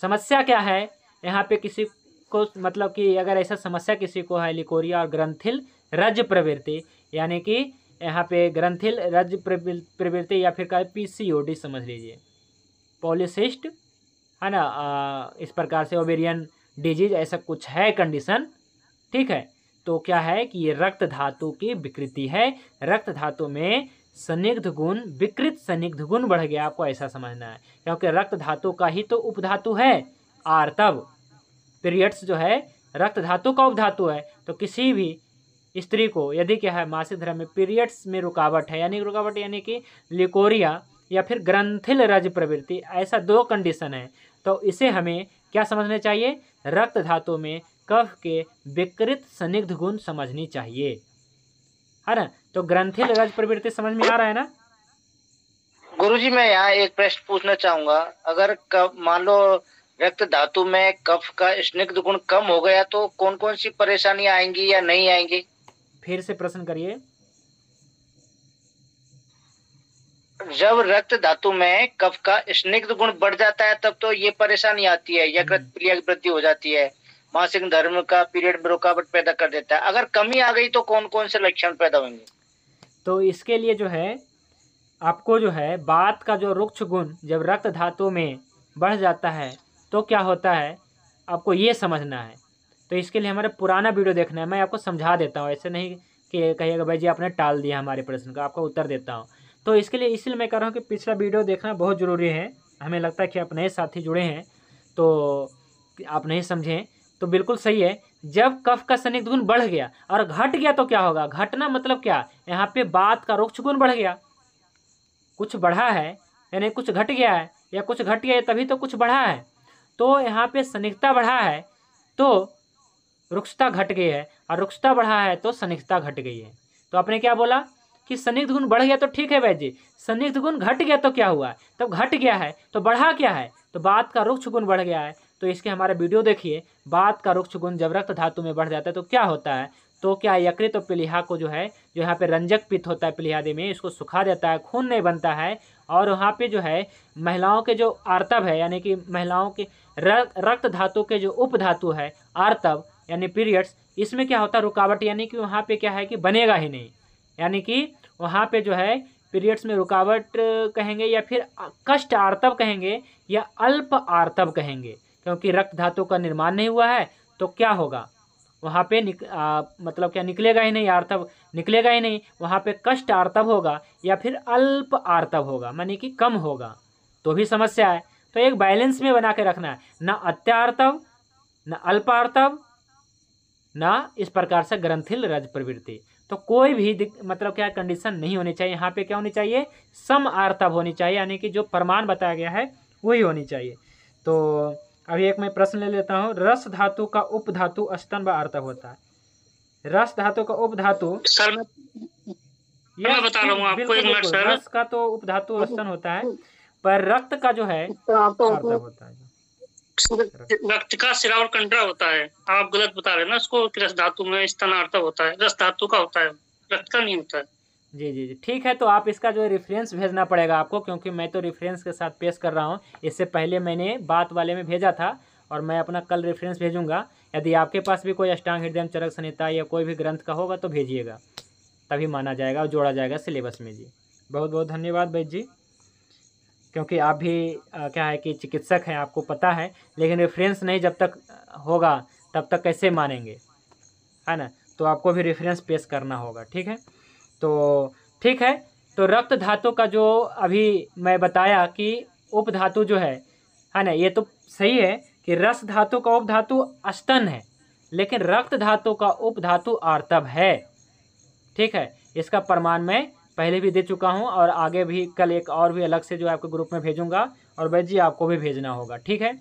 समस्या क्या है यहाँ पे किसी को, मतलब कि अगर ऐसा समस्या किसी को है लिकोरिया और ग्रंथिल रज प्रवृत्ति, यानी कि यहाँ पे ग्रंथिल रज प्रवृत्ति या फिर का PCOD समझ लीजिए, पॉलीसिस्ट, है ना, इस प्रकार से ओवेरियन डिजीज ऐसा कुछ है कंडीशन। ठीक है, तो क्या है कि ये रक्त धातु की विकृति है, रक्त धातु में संदिग्ध गुण, विकृत संदिग्ध गुण बढ़ गया, आपको ऐसा समझना है, क्योंकि रक्त धातु का ही तो उपधातु है आर्तव। पीरियड्स जो है रक्त धातु का उपधातु है, तो किसी भी स्त्री को यदि क्या है मासिक धर्म में पीरियड्स में रुकावट है, यानी कि लिकोरिया या फिर ग्रंथिल रज प्रवृत्ति, ऐसा 2 कंडीशन है, तो इसे हमें क्या समझना चाहिए, रक्त धातु में कफ के विकृत संदिग्ध गुण समझनी चाहिए, है ना। तो ग्रंथिल रज प्रवृत्ति समझ में आ रहा है ना। गुरुजी, मैं यहाँ एक प्रश्न पूछना चाहूंगा, अगर मान लो रक्त धातु में कफ का स्निग्ध गुण कम हो गया तो कौन कौन सी परेशानी आएंगी या नहीं आएंगी? फिर से प्रश्न करिए। जब रक्त धातु में कफ का स्निग्ध गुण बढ़ जाता है तब तो ये परेशानी आती है, यकृत प्लीहा की वृद्धि हो जाती है, मासिक धर्म का पीरियड में रुकावट पैदा कर देता है। अगर कमी आ गई तो कौन कौन से लक्षण पैदा होंगे? तो इसके लिए जो है आपको जो है बात का जो रुक्ष गुण जब रक्त धातु में बढ़ जाता है तो क्या होता है, आपको ये समझना है। तो इसके लिए हमारा पुराना वीडियो देखना है, मैं आपको समझा देता हूँ, ऐसे नहीं कि कहिएगा भाई जी आपने टाल दिया हमारे प्रश्न का, आपका उत्तर देता हूँ। तो इसके लिए इसलिए मैं कह रहा हूँ कि पिछला वीडियो देखना बहुत ज़रूरी है। हमें लगता है कि आप नए साथी जुड़े हैं तो आप नहीं समझें, तो बिल्कुल सही है। जब कफ का संदिग्ध गुण बढ़ गया और घट गया तो क्या होगा, घटना मतलब क्या, यहाँ पे बात का रुक्ष गुण बढ़ गया, कुछ बढ़ा है यानी कुछ घट गया है, या कुछ घट गया है तभी तो कुछ बढ़ा है। तो यहाँ पे सनिग्धता बढ़ा है तो रुक्षता घट गई है, और रुक्षता बढ़ा है तो सनिग्धता घट गई है। तो आपने क्या बोला कि सनिग्ध गुण बढ़ गया तो ठीक है वैद्य जी, सनिग्ध गुण घट गया तो क्या हुआ? तो घट गया है तो बढ़ा क्या है? तो बात का रुक्ष गुण बढ़ गया है। तो इसके हमारे वीडियो देखिए, बात का रुक्ष गुण जब रक्त धातु में बढ़ जाता है तो क्या होता है? तो क्या यकृत और प्लीहा को जो है, जो यहाँ पे रंजक पित्त होता है प्लीहादि में, इसको सुखा देता है, खून नहीं बनता है। और वहाँ पे जो है महिलाओं के जो आर्तव है, यानी कि महिलाओं के रक्त धातु के जो उपधातु है आर्तव यानी पीरियड्स, इसमें क्या होता है? रुकावट, यानी कि वहाँ पे क्या है कि बनेगा ही नहीं, यानी कि वहाँ पे जो है पीरियड्स में रुकावट कहेंगे या फिर कष्ट आर्तव कहेंगे या अल्प आर्तव कहेंगे, क्योंकि रक्त धातु का निर्माण नहीं हुआ है। तो क्या होगा वहाँ पे मतलब क्या निकलेगा ही नहीं, आर्तव निकलेगा ही नहीं, वहाँ पे कष्ट आर्तव होगा या फिर अल्प आर्तव होगा, मानी कि कम होगा, तो भी समस्या है। तो एक बैलेंस में बना के रखना है, ना अत्यार्तव ना अल्पार्तव ना इस प्रकार से ग्रंथिल रज प्रवृत्ति। तो कोई भी मतलब क्या कंडीशन नहीं होनी चाहिए। यहाँ पे क्या होनी चाहिए? सम आर्तव होनी चाहिए, यानी कि जो प्रमाण बताया गया है वही होनी चाहिए। तो अभी एक मैं प्रश्न ले लेता हूँ। रस धातु का उपधातु स्तन व आर्तव होता है। रस धातु का उपधातु सर मैं बता रहा हूँ आपको, एक मिनट सर। रस का तो उपधातु स्तन होता है, पर रक्त का जो है आर्तव होता है। रक्त का सिरा और कंडरा होता है, आप गलत बता रहे हैं ना इसको। रस धातु में स्तन आर्तव होता है, रस धातु का होता है, रक्त का नहीं होता है। जी जी जी ठीक है। तो आप इसका जो रेफरेंस भेजना पड़ेगा आपको, क्योंकि मैं तो रेफरेंस के साथ पेश कर रहा हूँ। इससे पहले मैंने बात वाले में भेजा था और मैं अपना कल रेफरेंस भेजूंगा। यदि आपके पास भी कोई अष्टांग हृदय चरक संहिता या कोई भी ग्रंथ का होगा तो भेजिएगा, तभी माना जाएगा और जोड़ा जाएगा सिलेबस में। जी बहुत बहुत धन्यवाद वैद्य जी, क्योंकि आप भी क्या है कि चिकित्सक हैं, आपको पता है, लेकिन रेफरेंस नहीं जब तक होगा तब तक कैसे मानेंगे, है ना। तो आपको भी रेफरेंस पेश करना होगा, ठीक है। तो ठीक है, तो रक्त धातु का जो अभी मैं बताया कि उपधातु जो है ना, ये तो सही है कि रस धातु का उपधातु स्तन है, लेकिन रक्त धातु का उपधातु आर्तव है, ठीक है। इसका प्रमाण मैं पहले भी दे चुका हूं और आगे भी कल एक और भी अलग से जो आपके ग्रुप में भेजूंगा, और वैद्य जी आपको भी भेजना होगा, ठीक है।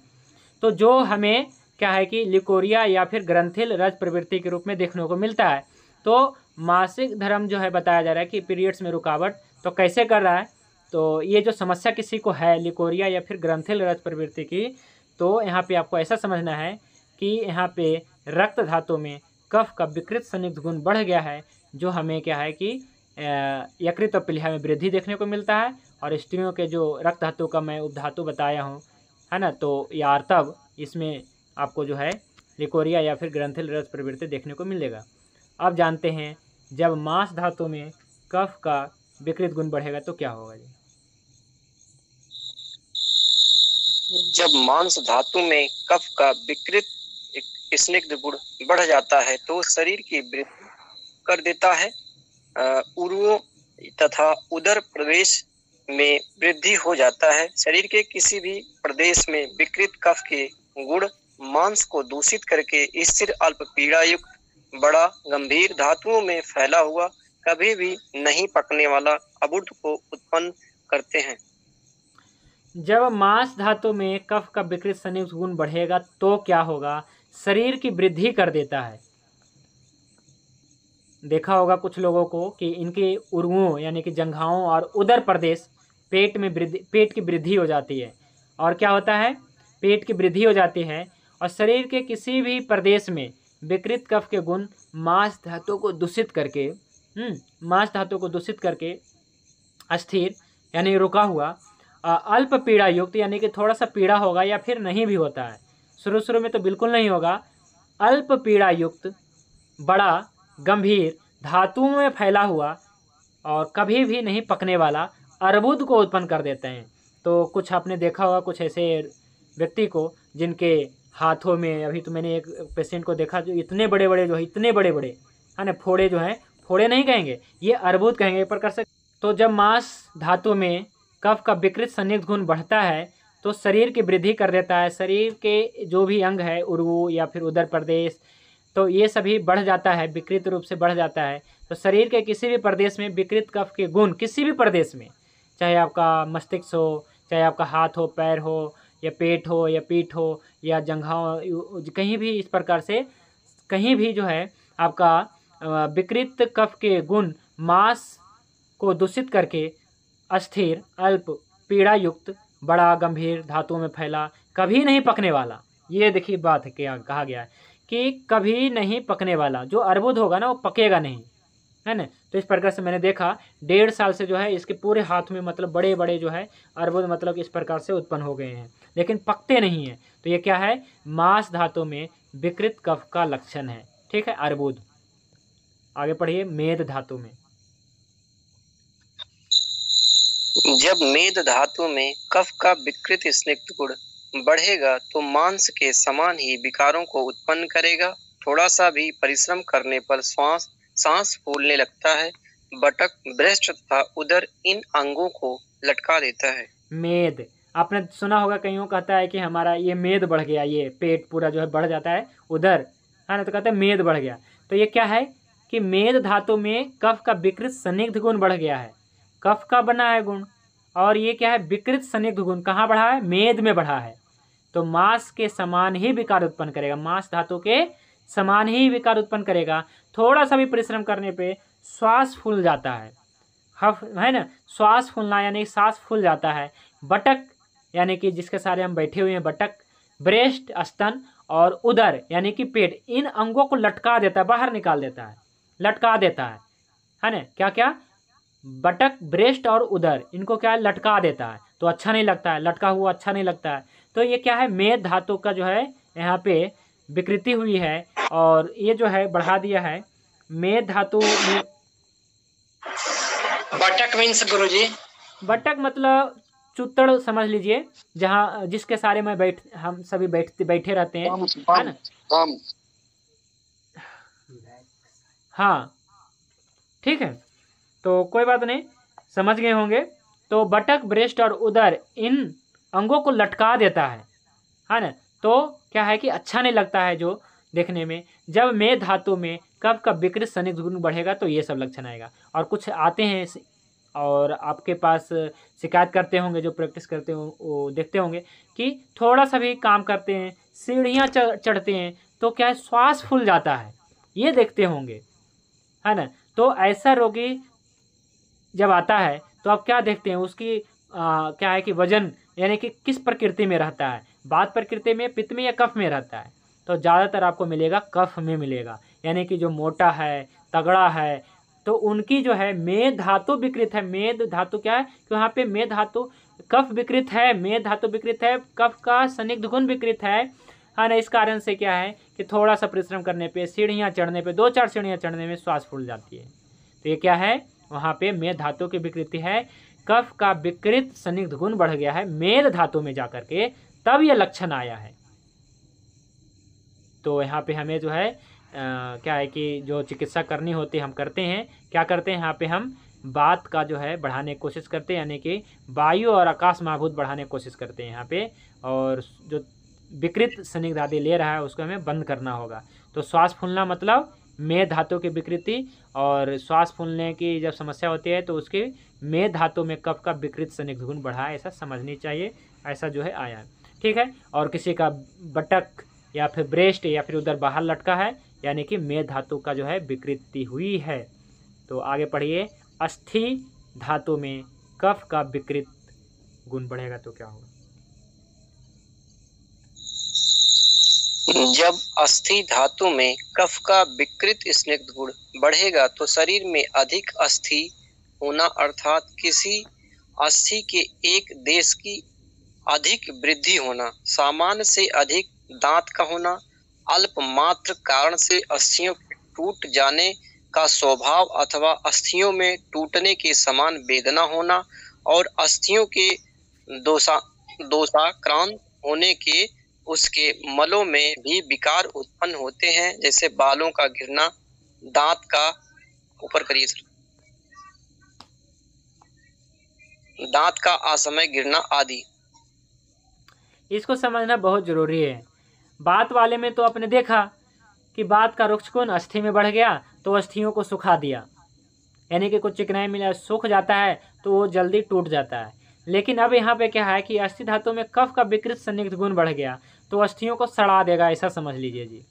तो जो हमें क्या है कि लिकोरिया या फिर ग्रंथिल रज प्रवृत्ति के रूप में देखने को मिलता है। तो मासिक धर्म जो है बताया जा रहा है कि पीरियड्स में रुकावट तो कैसे कर रहा है। तो ये जो समस्या किसी को है लिकोरिया या फिर ग्रंथिल रज प्रवृत्ति की, तो यहाँ पे आपको ऐसा समझना है कि यहाँ पे रक्त धातु में कफ का विकृत संयुक्त गुण बढ़ गया है, जो हमें क्या है कि यकृत और प्लीहा में वृद्धि देखने को मिलता है। और स्त्रियों के जो रक्त धातु का मैं उपधातु बताया हूँ, है ना, तो ये आर्तव, इसमें आपको जो है लिकोरिया या फिर ग्रंथिल रज प्रवृत्ति देखने को मिलेगा। अब जानते हैं जब मांस धातु में कफ का विकृत गुण बढ़ेगा तो क्या होगा जी? जब मांस धातु में कफ का विकृत स्निग्ध गुण बढ़ जाता है तो शरीर की वृद्धि कर देता है। उरुओं तथा उदर प्रदेश में वृद्धि हो जाता है। शरीर के किसी भी प्रदेश में विकृत कफ के गुण मांस को दूषित करके स्थिर अल्प पीड़ा युक्त बड़ा गंभीर धातुओं में फैला हुआ कभी भी नहीं पकने वाला अबुर्ध को उत्पन्न करते हैं। जब मांस धातु में कफ का विकृत संयुक्त गुण बढ़ेगा तो क्या होगा? शरीर की वृद्धि कर देता है। देखा होगा कुछ लोगों को कि इनके उर्वों यानी कि जंघाओं और उदर प्रदेश पेट की वृद्धि हो जाती है। और क्या होता है? पेट की वृद्धि हो जाती है और शरीर के किसी भी प्रदेश में विकृत कफ के गुण मांस धातु को दूषित करके अस्थिर यानी रुका हुआ अल्प पीड़ा युक्त, यानी कि थोड़ा सा पीड़ा होगा या फिर नहीं भी होता है, शुरू में तो बिल्कुल नहीं होगा, अल्प पीड़ा युक्त बड़ा गंभीर धातुओं में फैला हुआ और कभी भी नहीं पकने वाला अर्बुद को उत्पन्न कर देते हैं। तो कुछ आपने देखा होगा कुछ ऐसे व्यक्ति को जिनके हाथों में, अभी तो मैंने एक पेशेंट को देखा जो इतने बड़े बड़े है ना, फोड़े जो हैं, फोड़े नहीं कहेंगे, ये अर्बुद कहेंगे, प्रकार से। तो जब मांस धातु में कफ का विकृत संयुक्त गुण बढ़ता है तो शरीर की वृद्धि कर देता है। शरीर के जो भी अंग है, उर्वु या फिर उदर प्रदेश, तो ये सभी बढ़ जाता है, विकृत रूप से बढ़ जाता है। तो शरीर के किसी भी प्रदेश में विकृत कफ के गुण, किसी भी प्रदेश में, चाहे आपका मस्तिष्क हो, चाहे आपका हाथ हो, पैर हो, या पेट हो या पीठ हो या जंघाओं, कहीं भी इस प्रकार से कहीं भी जो है आपका विकृत कफ के गुण मांस को दूषित करके अस्थिर, अल्प, पीड़ा युक्त, बड़ा, गंभीर धातुओं में फैला, कभी नहीं पकने वाला। ये देखिए बात है, क्या कहा गया है कि कभी नहीं पकने वाला। जो अर्बुद होगा ना वो पकेगा नहीं, है ना। तो इस प्रकार से मैंने देखा 1.5 साल से जो है इसके पूरे हाथ में मतलब बड़े बड़े जो है अर्बुद मतलब इस प्रकार से उत्पन्न हो गए हैं, लेकिन पकते नहीं हैं। तो ये क्या है, मांस धातु में विकृत कफ का लक्षण है। ठीक है, अर्बुद। आगे पढ़िए, मेद धातु में। जब मेद धातु में कफ का विकृत स्निग्ध गुण बढ़ेगा तो मांस के समान ही विकारों को उत्पन्न करेगा। थोड़ा सा भी परिश्रम करने पर सांस फूलने लगता है। बटक, ब्रेस्ट तथा उदर इन अंगों को लटका देता है। मेद आपने सुना होगा, कईयों कहता है कि हमारा ये मेद बढ़ गया, ये पेट पूरा जो है बढ़ जाता है उधर, है ना, तो कहते हैं मेद बढ़ गया। तो ये क्या है कि मेद धातु में कफ का विकृत संदिग्ध गुण बढ़ गया है। कफ का बना है गुण, और ये क्या है, विकृत संदिग्ध गुण कहाँ बढ़ा है, मेद में बढ़ा है। तो मांस के समान ही विकार उत्पन्न करेगा, मांस धातु के समान ही विकार उत्पन्न करेगा। थोड़ा सा भी परिश्रम करने पे श्वास फूल जाता है, है ना, श्वास फूलना यानी सांस फूल जाता है। बटक यानी कि जिसके सारे हम बैठे हुए हैं, बटक, ब्रेस्ट स्तन और उदर यानी कि पेट, इन अंगों को लटका देता है, बाहर निकाल देता है, लटका देता है ना। क्या क्या, बटक, ब्रेस्ट और उदर, इनको क्या है, लटका देता है। तो अच्छा नहीं लगता है, लटका हुआ अच्छा नहीं लगता है। तो ये क्या है, मेद धातु का जो है यहाँ पे विकृति हुई है, और ये जो है बढ़ा दिया है मेद धातु में। बटक मीन्स गुरुजी, बटक मतलब चुत्तड़ समझ लीजिए, जहाँ जिसके सारे में हम सभी बैठे रहते हैं, है ना। हाँ ठीक है, तो कोई बात नहीं, समझ गए होंगे। तो बटक, ब्रेस्ट और उदर इन अंगों को लटका देता है ना। तो क्या है कि अच्छा नहीं लगता है जो देखने में। जब मेद धातु में कफ का विकृत संदिग्ध गुण बढ़ेगा तो ये सब लक्षण आएगा। और कुछ आते हैं और आपके पास शिकायत करते होंगे, जो प्रैक्टिस करते हो वो देखते होंगे कि थोड़ा सा भी काम करते हैं, सीढ़ियाँ चढ़ते हैं तो क्या है, श्वास फूल जाता है, ये देखते होंगे, है ना। तो ऐसा रोगी जब आता है तो आप क्या देखते हैं, उसकी क्या है कि वजन यानी कि किस प्रकृति में रहता है, वात प्रकृति में, पित्त में या कफ में रहता है। तो ज़्यादातर आपको मिलेगा कफ में मिलेगा, यानी कि जो मोटा है, तगड़ा है, तो उनकी जो है मेद धातु विकृत है। मेद धातु क्या है कि वहाँ पे मेद धातु कफ विकृत है, मेद धातु विकृत है, कफ का संदिग्ध गुण विकृत है ना। इस कारण से क्या है कि थोड़ा सा परिश्रम करने पे, सीढ़ियाँ चढ़ने पे, 2-4 सीढ़ियाँ चढ़ने में श्वास फूल जाती है। तो ये क्या है, वहाँ पे मेद धातु की विकृति है, कफ का विकृत संदिग्ध गुण बढ़ गया है मेद धातु में जाकर के, तब ये लक्षण आया है। तो यहाँ पे हमें जो है क्या है कि जो चिकित्सा करनी होती है हम करते हैं। क्या करते हैं, यहाँ पे हम वात का जो है बढ़ाने की कोशिश करते हैं, यानी कि वायु और आकाश महाभूत बढ़ाने की कोशिश करते हैं यहाँ पे। और जो विकृत संदिग्ध आदि ले रहा है उसको हमें बंद करना होगा। तो श्वास फूलना मतलब मेद धातु की विकृति, और श्वास फूलने की जब समस्या होती है तो उसकी मेद धातु में कफ का विकृत संदिग्ध गुण बढ़ा है, ऐसा समझनी चाहिए। ऐसा जो है आया है, ठीक है। और किसी का बटक या फिर ब्रेस्ट या फिर उधर बाहर लटका है, यानी कि मेद धातु का जो है विकृति हुई है। तो आगे पढ़िए, अस्थि धातु में कफ का विकृत गुण बढ़ेगा तो क्या होगा। जब अस्थि धातु में कफ का विकृत स्निग्ध गुण बढ़ेगा तो शरीर में अधिक अस्थि होना, अर्थात किसी अस्थि के एक देश की अधिक वृद्धि होना, सामान्य से अधिक दांत का होना, अल्प मात्र कारण से अस्थियों के टूट जाने का स्वभाव अथवा अस्थियों में टूटने के समान वेदना होना, और अस्थियों के दोषाक्रांत होने के उसके मलों में भी विकार उत्पन्न होते हैं, जैसे बालों का गिरना, दांत का ऊपर करिए सर, दांत का असमय गिरना आदि। इसको समझना बहुत जरूरी है। बात वाले में तो आपने देखा कि बात का रुक्ष कोण अस्थि में बढ़ गया तो अस्थियों को सुखा दिया, यानी कि कुछ चिकनाई मिला, सूख जाता है तो वो जल्दी टूट जाता है। लेकिन अब यहाँ पे क्या है कि अस्थि धातु में कफ का विकृत संदिग्ध गुण बढ़ गया तो अस्थियों को सड़ा देगा, ऐसा समझ लीजिए जी,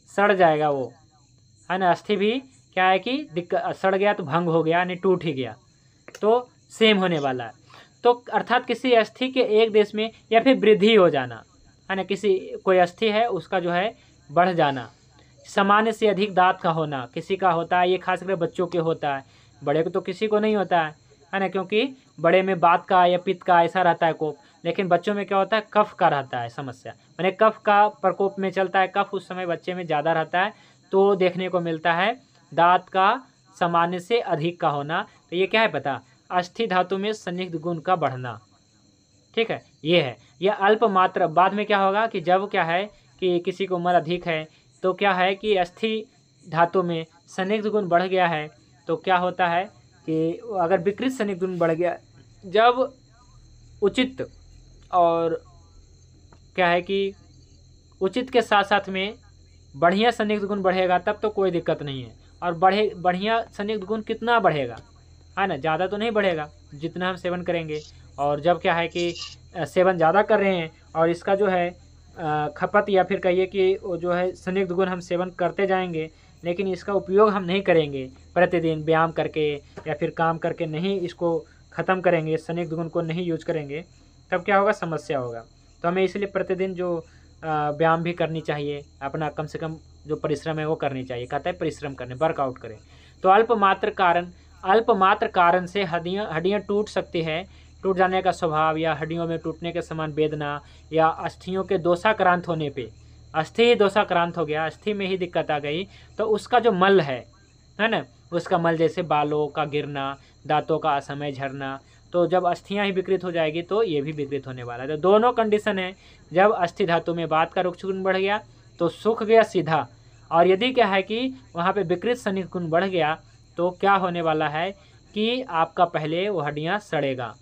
सड़ जाएगा वो, है ना। अस्थि भी क्या है कि दिक्कत, सड़ गया तो भंग हो गया, यानी टूट ही गया, तो सेम होने वाला है। तो अर्थात किसी अस्थि के एक देश में या फिर वृद्धि हो जाना, है ना, किसी कोई अस्थि है उसका जो है बढ़ जाना, सामान्य से अधिक दांत का होना, किसी का होता है, ये खासकर बच्चों के होता है, बड़े को तो किसी को नहीं होता है ना, क्योंकि बड़े में बात का या पित्त का ऐसा रहता है कोप, लेकिन बच्चों में क्या होता है, कफ का रहता है समस्या, मैंने कफ का प्रकोप में चलता है, कफ उस समय बच्चे में ज़्यादा रहता है, तो देखने को मिलता है दांत का सामान्य से अधिक का होना। तो ये क्या है पता, अस्थि धातु में संदिग्ध गुण का बढ़ना, ठीक है, ये है। यह अल्प मात्रा, बाद में क्या होगा कि जब क्या है कि किसी को उम्र अधिक है तो क्या है कि अस्थि धातु में संदिग्ध गुण बढ़ गया है, तो क्या होता है कि अगर विकृत संदिग्ध गुण बढ़ गया, जब उचित और क्या है कि उचित के साथ साथ में बढ़िया संदिग्ध गुण बढ़ेगा तब तो कोई दिक्कत नहीं है। और बढ़िया संदिग्ध गुण कितना बढ़ेगा, है ना, ज़्यादा तो नहीं बढ़ेगा जितना हम सेवन करेंगे। और जब क्या है कि सेवन ज़्यादा कर रहे हैं और इसका जो है खपत या फिर कहिए कि वो जो है संदिग्ध गुण हम सेवन करते जाएंगे, लेकिन इसका उपयोग हम नहीं करेंगे, प्रतिदिन व्यायाम करके या फिर काम करके नहीं इसको ख़त्म करेंगे, संदिग्ध गुण को नहीं यूज करेंगे, तब क्या होगा, समस्या होगा। तो हमें इसलिए प्रतिदिन जो व्यायाम भी करनी चाहिए, अपना कम से कम जो परिश्रम है वो करनी चाहिए, कहता है परिश्रम करने, वर्कआउट करें। तो अल्पमात्र कारण से हड्डियाँ टूट सकती है, टूट जाने का स्वभाव या हड्डियों में टूटने के समान वेदना या अस्थियों के दोषाक्रांत होने पे, अस्थि ही दोषाक्रांत हो गया, अस्थि में ही दिक्कत आ गई, तो उसका जो मल है ना, उसका मल जैसे बालों का गिरना, दांतों का असमय झरना, तो जब अस्थियां ही विकृत हो जाएगी तो ये भी विकृत होने वाला है। तो दोनों कंडीशन है, जब अस्थि धातु में बात का रुक्ष गुण बढ़ गया तो सूख गया सीधा, और यदि क्या है कि वहाँ पे विकृत संदिग्ध गुण बढ़ गया तो क्या होने वाला है कि आपका पहले वो हड्डियाँ सड़ेगा,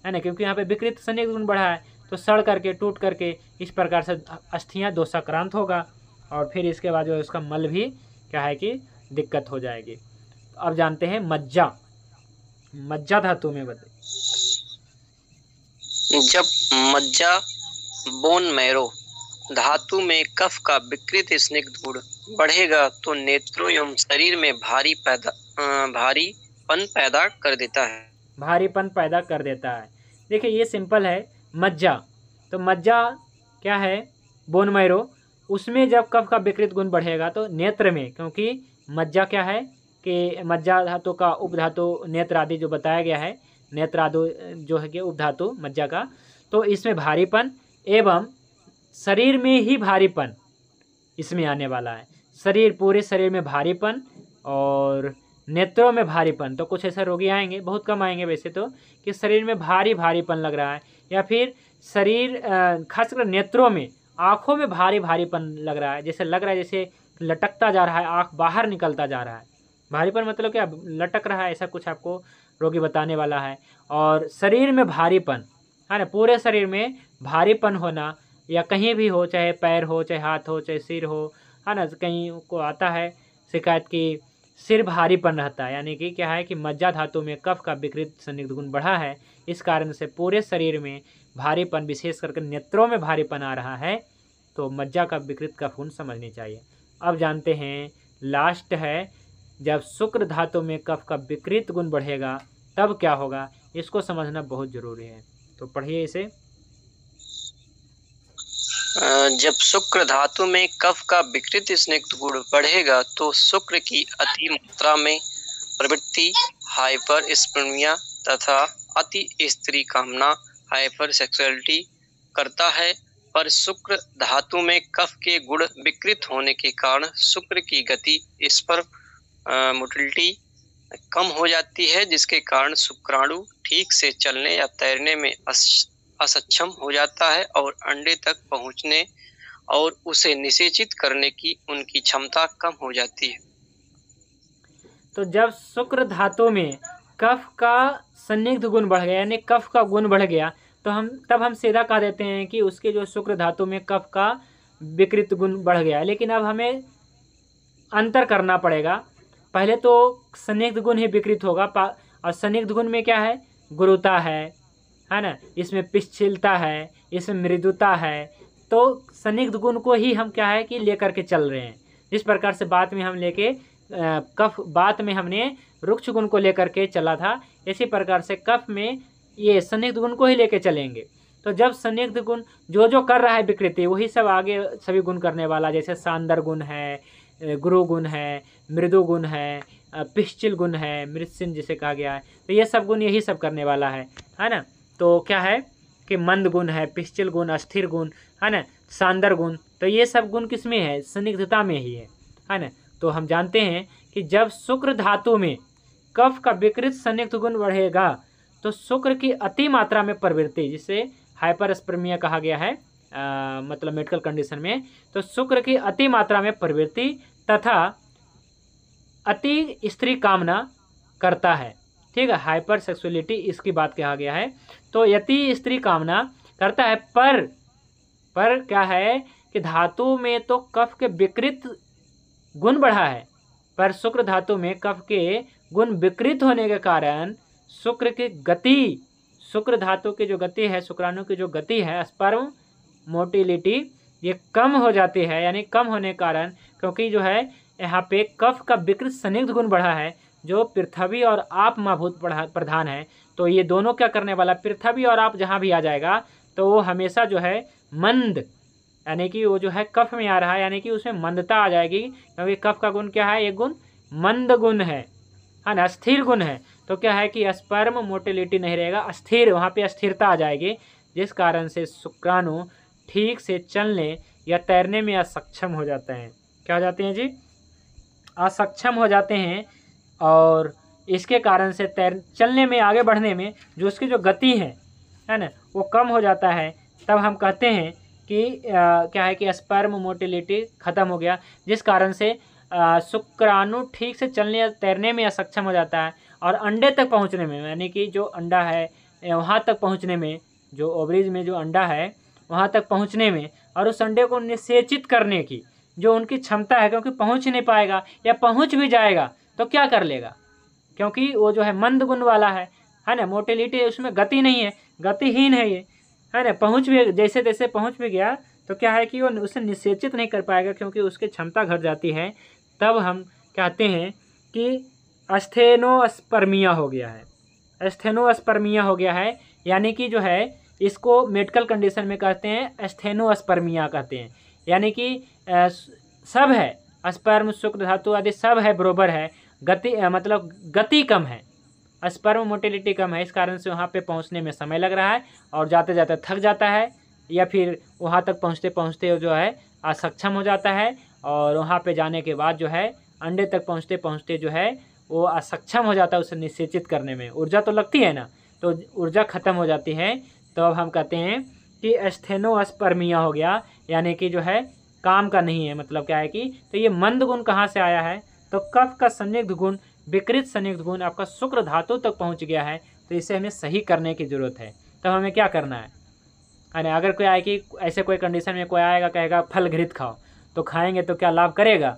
है ना, क्योंकि यहाँ पे विकृत संदिग्ध गुण बढ़ा है तो सड़ करके टूट करके इस प्रकार से अस्थियाँ दोषाक्रांत होगा, और फिर इसके बाद जो है उसका मल भी क्या है कि दिक्कत हो जाएगी। अब जानते हैं मज्जा, मज्जा धातु में बताइए। जब मज्जा बोन मैरो धातु में कफ का विकृत स्निग्ध गुण बढ़ेगा तो नेत्रों एवं शरीर में भारीपन पैदा कर देता है। भारीपन पैदा कर देता है। देखिए ये सिंपल है, मज्जा, तो मज्जा क्या है, बोन मैरो, उसमें जब कफ का विकृत गुण बढ़ेगा तो नेत्र में, क्योंकि मज्जा क्या है कि मज्जा धातु का उपधातु नेत्र आदि जो बताया गया है, नेत्र आदि जो है कि उपधातु मज्जा का, तो इसमें भारीपन एवं शरीर में ही भारीपन इसमें आने वाला है, शरीर पूरे शरीर में भारीपन और नेत्रों में भारीपन। तो कुछ ऐसे रोगी आएंगे, बहुत कम आएंगे वैसे तो, कि शरीर में भारीपन लग रहा है, या फिर शरीर खासकर नेत्रों में, आँखों में भारीपन लग रहा है, जैसे लग रहा है जैसे लटकता जा रहा है, आँख बाहर निकलता जा रहा है। भारीपन मतलब क्या, लटक रहा है, ऐसा कुछ आपको रोगी बताने वाला है। और शरीर में भारीपन, है ना, पूरे शरीर में भारीपन होना, या कहीं भी हो, चाहे पैर हो, चाहे हाथ हो, चाहे सिर हो, है ना, कहीं को आता है शिकायत की सिर भारीपन रहता है, यानी कि क्या है कि मज्जा धातु में कफ का विकृत संदिग्ध गुण बढ़ा है, इस कारण से पूरे शरीर में भारीपन, विशेष करके नेत्रों में भारीपन आ रहा है, तो मज्जा का विकृत कफ गुण समझनी चाहिए। अब जानते हैं लास्ट है, जब शुक्र धातु में कफ का विकृत गुण बढ़ेगा तब क्या होगा, इसको समझना बहुत जरूरी है, तो पढ़िए इसे। जब शुक्र धातु में कफ का विकृत स्निग्ध गुण बढ़ेगा तो शुक्र की अति मात्रा में प्रवृत्ति, हाइपर स्पर्मिया तथा अति स्त्री कामना, हाइपर सेक्सुअलिटी करता है। पर शुक्र धातु में कफ के गुण विकृत होने के कारण शुक्र की गति मोटिलिटी कम हो जाती है, जिसके कारण शुक्राणु ठीक से चलने या तैरने में असक्षम हो जाता है और अंडे तक पहुंचने और उसे निषेचित करने की उनकी क्षमता कम हो जाती है। तो जब शुक्र धातु में कफ का संदिग्ध गुण बढ़ गया, यानी कफ का गुण बढ़ गया, तो तब हम सीधा कह देते हैं कि उसके जो शुक्र धातु में कफ का विकृत गुण बढ़ गया। लेकिन अब हमें अंतर करना पड़ेगा, पहले तो संदिग्ध गुण ही विकृत होगा, और संदिग्ध गुण में क्या है, गुरुता है, है ना, इसमें पिच्छलता है, इसमें मृदुता है, तो संदिग्ध गुण को ही हम क्या है कि लेकर के चल रहे हैं। जिस प्रकार से बात में हम लेके कफ, बात में हमने रुक्ष गुण को लेकर के चला था, इसी प्रकार से कफ में ये संदिग्ध गुण को ही लेके चलेंगे। तो जब संदिग्ध गुण जो जो कर रहा है विकृति, वही सब आगे सभी गुण करने वाला, जैसे सांदर गुण है, गुरु गुण है, मृदु गुण है, पिश्चिल गुण है, मृत्सिन जिसे कहा गया है, तो ये सब गुण यही सब करने वाला है ना। तो क्या है कि मंद गुण है, पिश्चिल गुण, अस्थिर गुण, है ना, सांदर गुण, तो ये सब गुण किस में है? संदिग्धता में ही है ना। तो हम जानते हैं कि जब शुक्र धातु में कफ का विकृत संदिग्ध गुण बढ़ेगा तो शुक्र की अति मात्रा में प्रवृत्ति, जिसे हाइपरस्पर्मिया कहा गया है मतलब मेडिकल कंडीशन में, तो शुक्र की अति मात्रा में प्रवृत्ति तथा अति स्त्री कामना करता है। ठीक है, हाइपर सेक्सुअलिटी इसकी बात कहा गया है। तो यति स्त्री कामना करता है, पर क्या है कि धातु में तो कफ के विकृत गुण बढ़ा है, पर शुक्र धातु में कफ के गुण विकृत होने के कारण शुक्र की गति, शुक्र धातु की जो गति है, शुक्राणु की जो गति है, स्पर्म मोटिलिटी, ये कम हो जाती है। यानी कम होने के कारण, क्योंकि जो है यहाँ पे कफ का विकृत संदिग्ध गुण बढ़ा है, जो पृथ्वी और आप माभूत प्रधान है, तो ये दोनों क्या करने वाला, पृथ्वी और आप जहाँ भी आ जाएगा तो वो हमेशा जो है मंद, यानी कि वो जो है कफ में आ रहा है, यानी कि उसमें मंदता आ जाएगी, क्योंकि कफ का गुण क्या है, एक गुण मंद गुण है ना, स्थिर गुण है। तो क्या है कि स्पर्म मोटिलिटी नहीं रहेगा, स्थिर, वहाँ पे स्थिरता आ जाएगी, जिस कारण से शुक्राणु ठीक से चलने या तैरने में असक्षम हो जाते हैं। क्या हो जाते हैं जी? असक्षम हो जाते हैं, और इसके कारण से चलने में, आगे बढ़ने में जो उसकी जो गति है ना, वो कम हो जाता है। तब हम कहते हैं कि क्या है कि स्पर्म मोटिलिटी ख़त्म हो गया, जिस कारण से शुक्राणु ठीक से चलने या तैरने में असक्षम हो जाता है, और अंडे तक पहुंचने में, यानी कि जो अंडा है वहाँ तक पहुंचने में, जो ओवरीज में जो अंडा है वहाँ तक पहुंचने में, और उस अंडे को निषेचित करने की जो उनकी क्षमता है, क्योंकि पहुंच नहीं पाएगा, या पहुंच भी जाएगा तो क्या कर लेगा, क्योंकि वो जो है मंद गुण वाला है ना, मोटिलिटी, उसमें गति नहीं है, गतिहीन है ये, है ना। पहुंच भी, जैसे तैसे पहुंच भी गया तो क्या है कि वो उसे निषेचित नहीं कर पाएगा, क्योंकि उसकी क्षमता घट जाती है। तब हम कहते हैं कि अस्थेनोस्पर्मिया हो गया है, अस्थेनोस्पर्मिया हो गया है, यानी कि जो है इसको मेडिकल कंडीशन में कहते हैं अस्थेनोस्पर्मिया कहते हैं, यानी कि सब है, स्पर्म शुक्र धातु आदि सब है, बरोबर है, गति मतलब गति कम है, स्पर्म मोटिलिटी कम है, इस कारण से वहाँ पे पहुँचने में समय लग रहा है, और जाते जाते थक जाता है, या फिर वहाँ तक पहुँचते पहुँचते जो है असक्षम हो जाता है, और वहाँ पे जाने के बाद जो है अंडे तक पहुँचते पहुँचते जो है वो असक्षम हो जाता है, उसे निषेचित करने में ऊर्जा तो लगती है ना, तो ऊर्जा ख़त्म हो जाती है। तो अब हम कहते हैं कि अस्थेनोस्पर्मिया हो गया, यानी कि जो है काम का नहीं है, मतलब क्या है कि, तो ये मंद गुण कहाँ से आया है, तो कफ का संदिग्ध गुण, विकृत संदिग्ध गुण आपका शुक्र धातु तक पहुँच गया है, तो इसे हमें सही करने की ज़रूरत है। तब हमें क्या करना है, अगर कोई आए कि ऐसे कोई कंडीशन में कोई आएगा कहेगा फल घृत खाओ, तो खाएंगे तो क्या लाभ करेगा?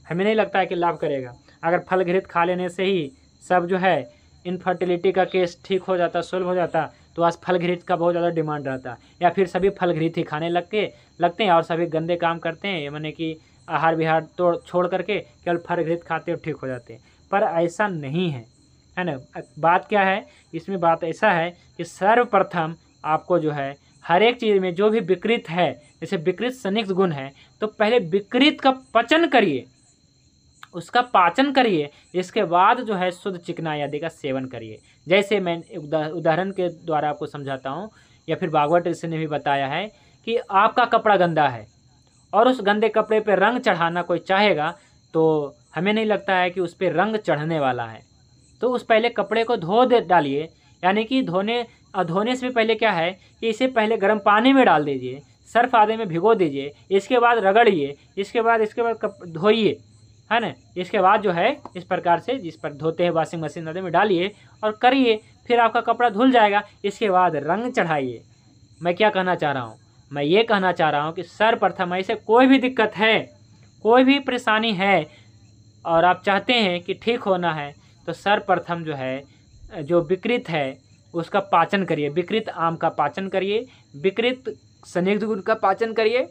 हमें नहीं लगता है कि लाभ करेगा। अगर फल घृत खा लेने से ही सब जो है इनफर्टिलिटी का केस ठीक हो जाता, सोल्व हो जाता, तो आज फल घृत का बहुत ज़्यादा डिमांड रहता, या फिर सभी फल घृत ही खाने लगते हैं, और सभी गंदे काम करते हैं, माने कि आहार विहार तो छोड़ करके केवल फल घृत खाते और ठीक हो जाते हैं। पर ऐसा नहीं है ना। बात क्या है इसमें, बात ऐसा है कि सर्वप्रथम आपको जो है हर एक चीज़ में जो भी विकृत है, जैसे विकृत संदिग्ध गुण है, तो पहले विकृत का पचन करिए, उसका पाचन करिए, इसके बाद जो है शुद्ध चिकनाई आदि का सेवन करिए। जैसे मैं उदाहरण के द्वारा आपको समझाता हूँ, या फिर भागवत ऋषि ने भी बताया है कि आपका कपड़ा गंदा है और उस गंदे कपड़े पे रंग चढ़ाना कोई चाहेगा, तो हमें नहीं लगता है कि उस पर रंग चढ़ने वाला है, तो उस पहले कपड़े को धो डालिए, यानी कि धोने से भी पहले क्या है कि इसे पहले गर्म पानी में डाल दीजिए, सर्फ आदि में भिगो दीजिए, इसके बाद रगड़िए, इसके बाद धोइए, है ना। इसके बाद जो है इस प्रकार से जिस पर धोते हैं वॉशिंग मशीन आदि में डालिए और करिए, फिर आपका कपड़ा धुल जाएगा। इसके बाद रंग चढ़ाइए। मैं क्या कहना चाह रहा हूँ, मैं ये कहना चाह रहा हूँ कि सर्वप्रथम ऐसे कोई भी दिक्कत है, कोई भी परेशानी है और आप चाहते हैं कि ठीक होना है, तो सर्वप्रथम जो है जो विकृत है उसका पाचन करिए, विकृत आम का पाचन करिए, विकृत स्निग्ध गुण का पाचन करिए,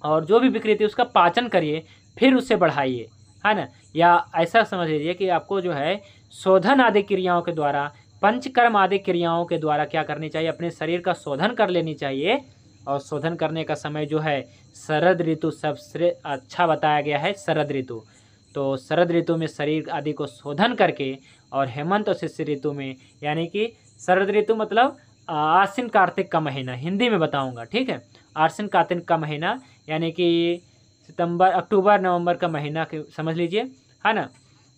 और जो भी विकृति उसका पाचन करिए, फिर उससे बढ़ाइए, है ना। या ऐसा समझ लीजिए कि आपको जो है शोधन आदि क्रियाओं के द्वारा, पंचकर्म आदि क्रियाओं के द्वारा क्या करनी चाहिए, अपने शरीर का शोधन कर लेनी चाहिए। और शोधन करने का समय जो है शरद ऋतु सबसे अच्छा बताया गया है, शरद ऋतु। तो शरद ऋतु में शरीर आदि को शोधन करके, और हेमंत और शिष्य ऋतु में, यानी कि शरद ऋतु मतलब आश्विन कार्तिक का महीना, हिंदी में बताऊंगा, ठीक है। आश्विन कार्तिक का महीना यानी कि सितंबर अक्टूबर नवंबर का महीना के समझ लीजिए, है ना।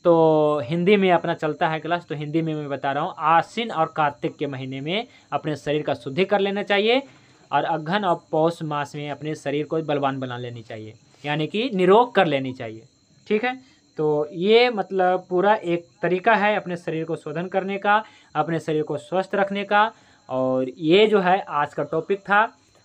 तो हिंदी में अपना चलता है क्लास, तो हिंदी में मैं बता रहा हूँ, आश्विन और कार्तिक के महीने में अपने शरीर का शुद्धि कर लेना चाहिए, और अघन और पौष मास में अपने शरीर को बलवान बना लेनी चाहिए, यानी कि निरोग कर लेनी चाहिए, ठीक है। तो ये मतलब पूरा एक तरीका है अपने शरीर को शोधन करने का, अपने शरीर को स्वस्थ रखने का। और ये जो है आज का टॉपिक था,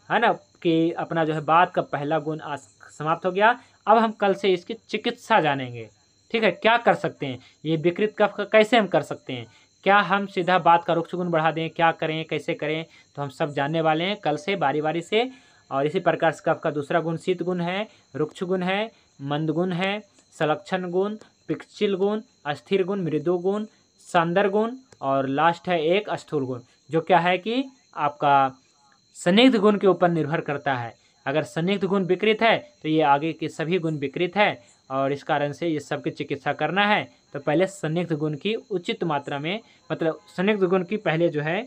है ना, कि अपना जो है बात का पहला गुण आज समाप्त हो गया। अब हम कल से इसकी चिकित्सा जानेंगे, ठीक है। क्या कर सकते हैं, ये विकृत कफ का कैसे हम कर सकते हैं, क्या हम सीधा बात का रुक्ष गुण बढ़ा दें, क्या करें, कैसे करें, तो हम सब जानने वाले हैं कल से बारी बारी से। और इसी प्रकार से कफ का दूसरा गुण शीत गुण है, रुक्ष गुण है, मंद गुण है, संलक्षण गुण, पिक्षिल गुण, अस्थिर गुण, मृदु गुण, सांदर गुण, और लास्ट है एक स्थूल गुण, जो क्या है कि आपका स्निग्ध गुण के ऊपर निर्भर करता है। अगर स्निग्ध गुण विकृत है तो ये आगे के सभी गुण विकृत है, और इस कारण से ये सबकी चिकित्सा करना है। तो पहले स्निग्ध गुण की उचित मात्रा में, मतलब स्निग्ध गुण की पहले जो है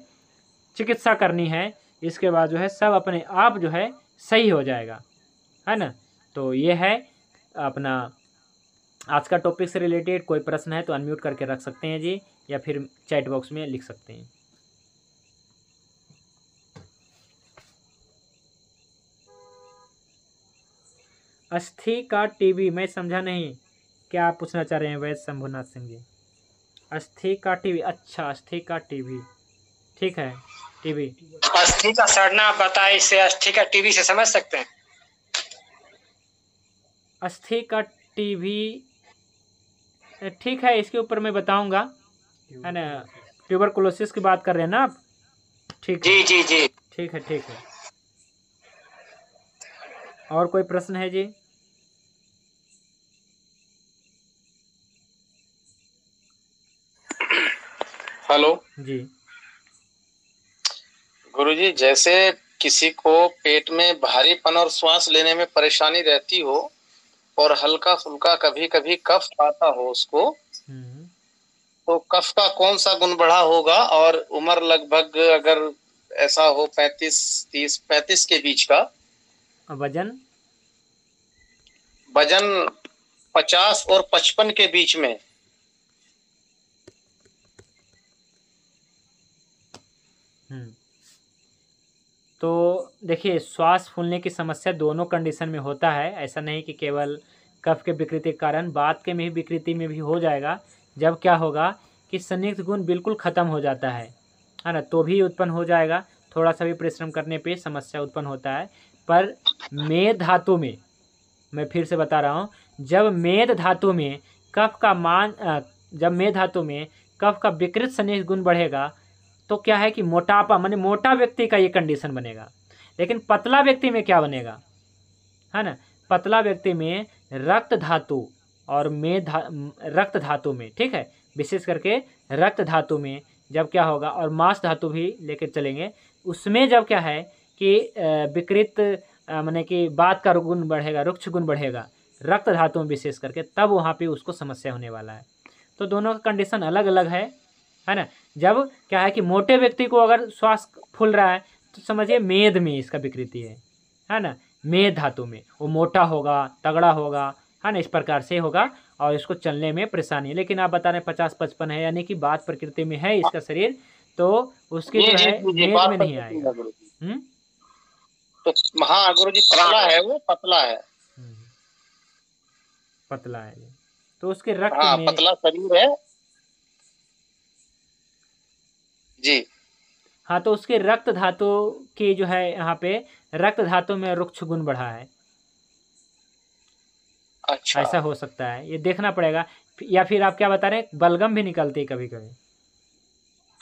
चिकित्सा करनी है, इसके बाद जो है सब अपने आप जो है सही हो जाएगा, है ना। तो ये है अपना आज का टॉपिक से रिलेटेड। कोई प्रश्न है तो अनम्यूट करके रख सकते हैं जी, या फिर चैट बॉक्स में लिख सकते हैं। अस्थि का टीबी, मैं समझा नहीं, क्या आप पूछना चाह रहे हैं वैद्य शंभुनाथ सिंह जी। अस्थि का टीबी, अच्छा अस्थि का टीबी, ठीक है। टीबी, अस्थि का सड़ना आप बताए, इससे अस्थि का टीबी से समझ सकते हैं। अस्थि का टीबी, ठीक है, इसके ऊपर मैं बताऊंगा, है ना। ट्यूबरकुलोसिस की बात कर रहे हैं ना आप, ठीक है, जी जी जी। ठीक है, ठीक है। और कोई प्रश्न है जी? हेलो जी, गुरुजी, जैसे किसी को पेट में भारीपन और श्वास लेने में परेशानी रहती हो, और हल्का फुल्का कभी कभी कफ आता हो उसको, तो कफ का कौन सा गुण बढ़ा होगा, और उम्र लगभग अगर ऐसा हो 35 के बीच का, वजन 50 और 55 के बीच में। तो देखिए, श्वास फूलने की समस्या दोनों कंडीशन में होता है, ऐसा नहीं कि केवल कफ के विकृति के कारण, बात के में भी विकृति में भी हो जाएगा। जब क्या होगा कि स्निग्ध गुण बिल्कुल ख़त्म हो जाता है ना, तो भी उत्पन्न हो जाएगा। थोड़ा सा भी परिश्रम करने पे समस्या उत्पन्न होता है। पर मेद धातु में, मैं फिर से बता रहा हूँ, जब मेद धातु में कफ का जब मेद धातु में कफ का विकृत स्निग्ध गुण बढ़ेगा, तो क्या है कि मोटापा, माने मोटा व्यक्ति का ये कंडीशन बनेगा। लेकिन पतला व्यक्ति में क्या बनेगा, है ना, पतला व्यक्ति में रक्त धातु और रक्त धातु में, ठीक है, विशेष करके रक्त धातु में जब क्या होगा, और मांस धातु भी लेकर चलेंगे, उसमें जब क्या है कि विकृत माने कि बात का गुण बढ़ेगा, रुक्ष गुण बढ़ेगा रक्त धातु में विशेष करके, तब वहाँ पे उसको समस्या होने वाला है। तो दोनों का कंडीशन अलग अलग है ना। जब क्या है कि मोटे व्यक्ति को अगर श्वास फूल रहा है, तो समझिए मेद में इसका विकृति है ना, मेद धातु में वो मोटा होगा, तगड़ा होगा, है ना, इस प्रकार से होगा, और इसको चलने में परेशानी है। लेकिन आप बता रहे 50-55 है, यानी कि बात प्रकृति में है इसका शरीर, तो उसके जो है मेद में नहीं आएगा। तो हाँ गुरुजी, पतला है, वो पतला है, पतला है, तो उसके रक्त में, पतला शरीर है जी। हाँ, तो उसके रक्त धातु की जो है, यहाँ पे रक्त धातु में रुक्ष गुण बढ़ा है। अच्छा, ऐसा हो सकता है, ये देखना पड़ेगा। या फिर आप क्या बता रहे हैं, बलगम भी निकलती है कभी कभी।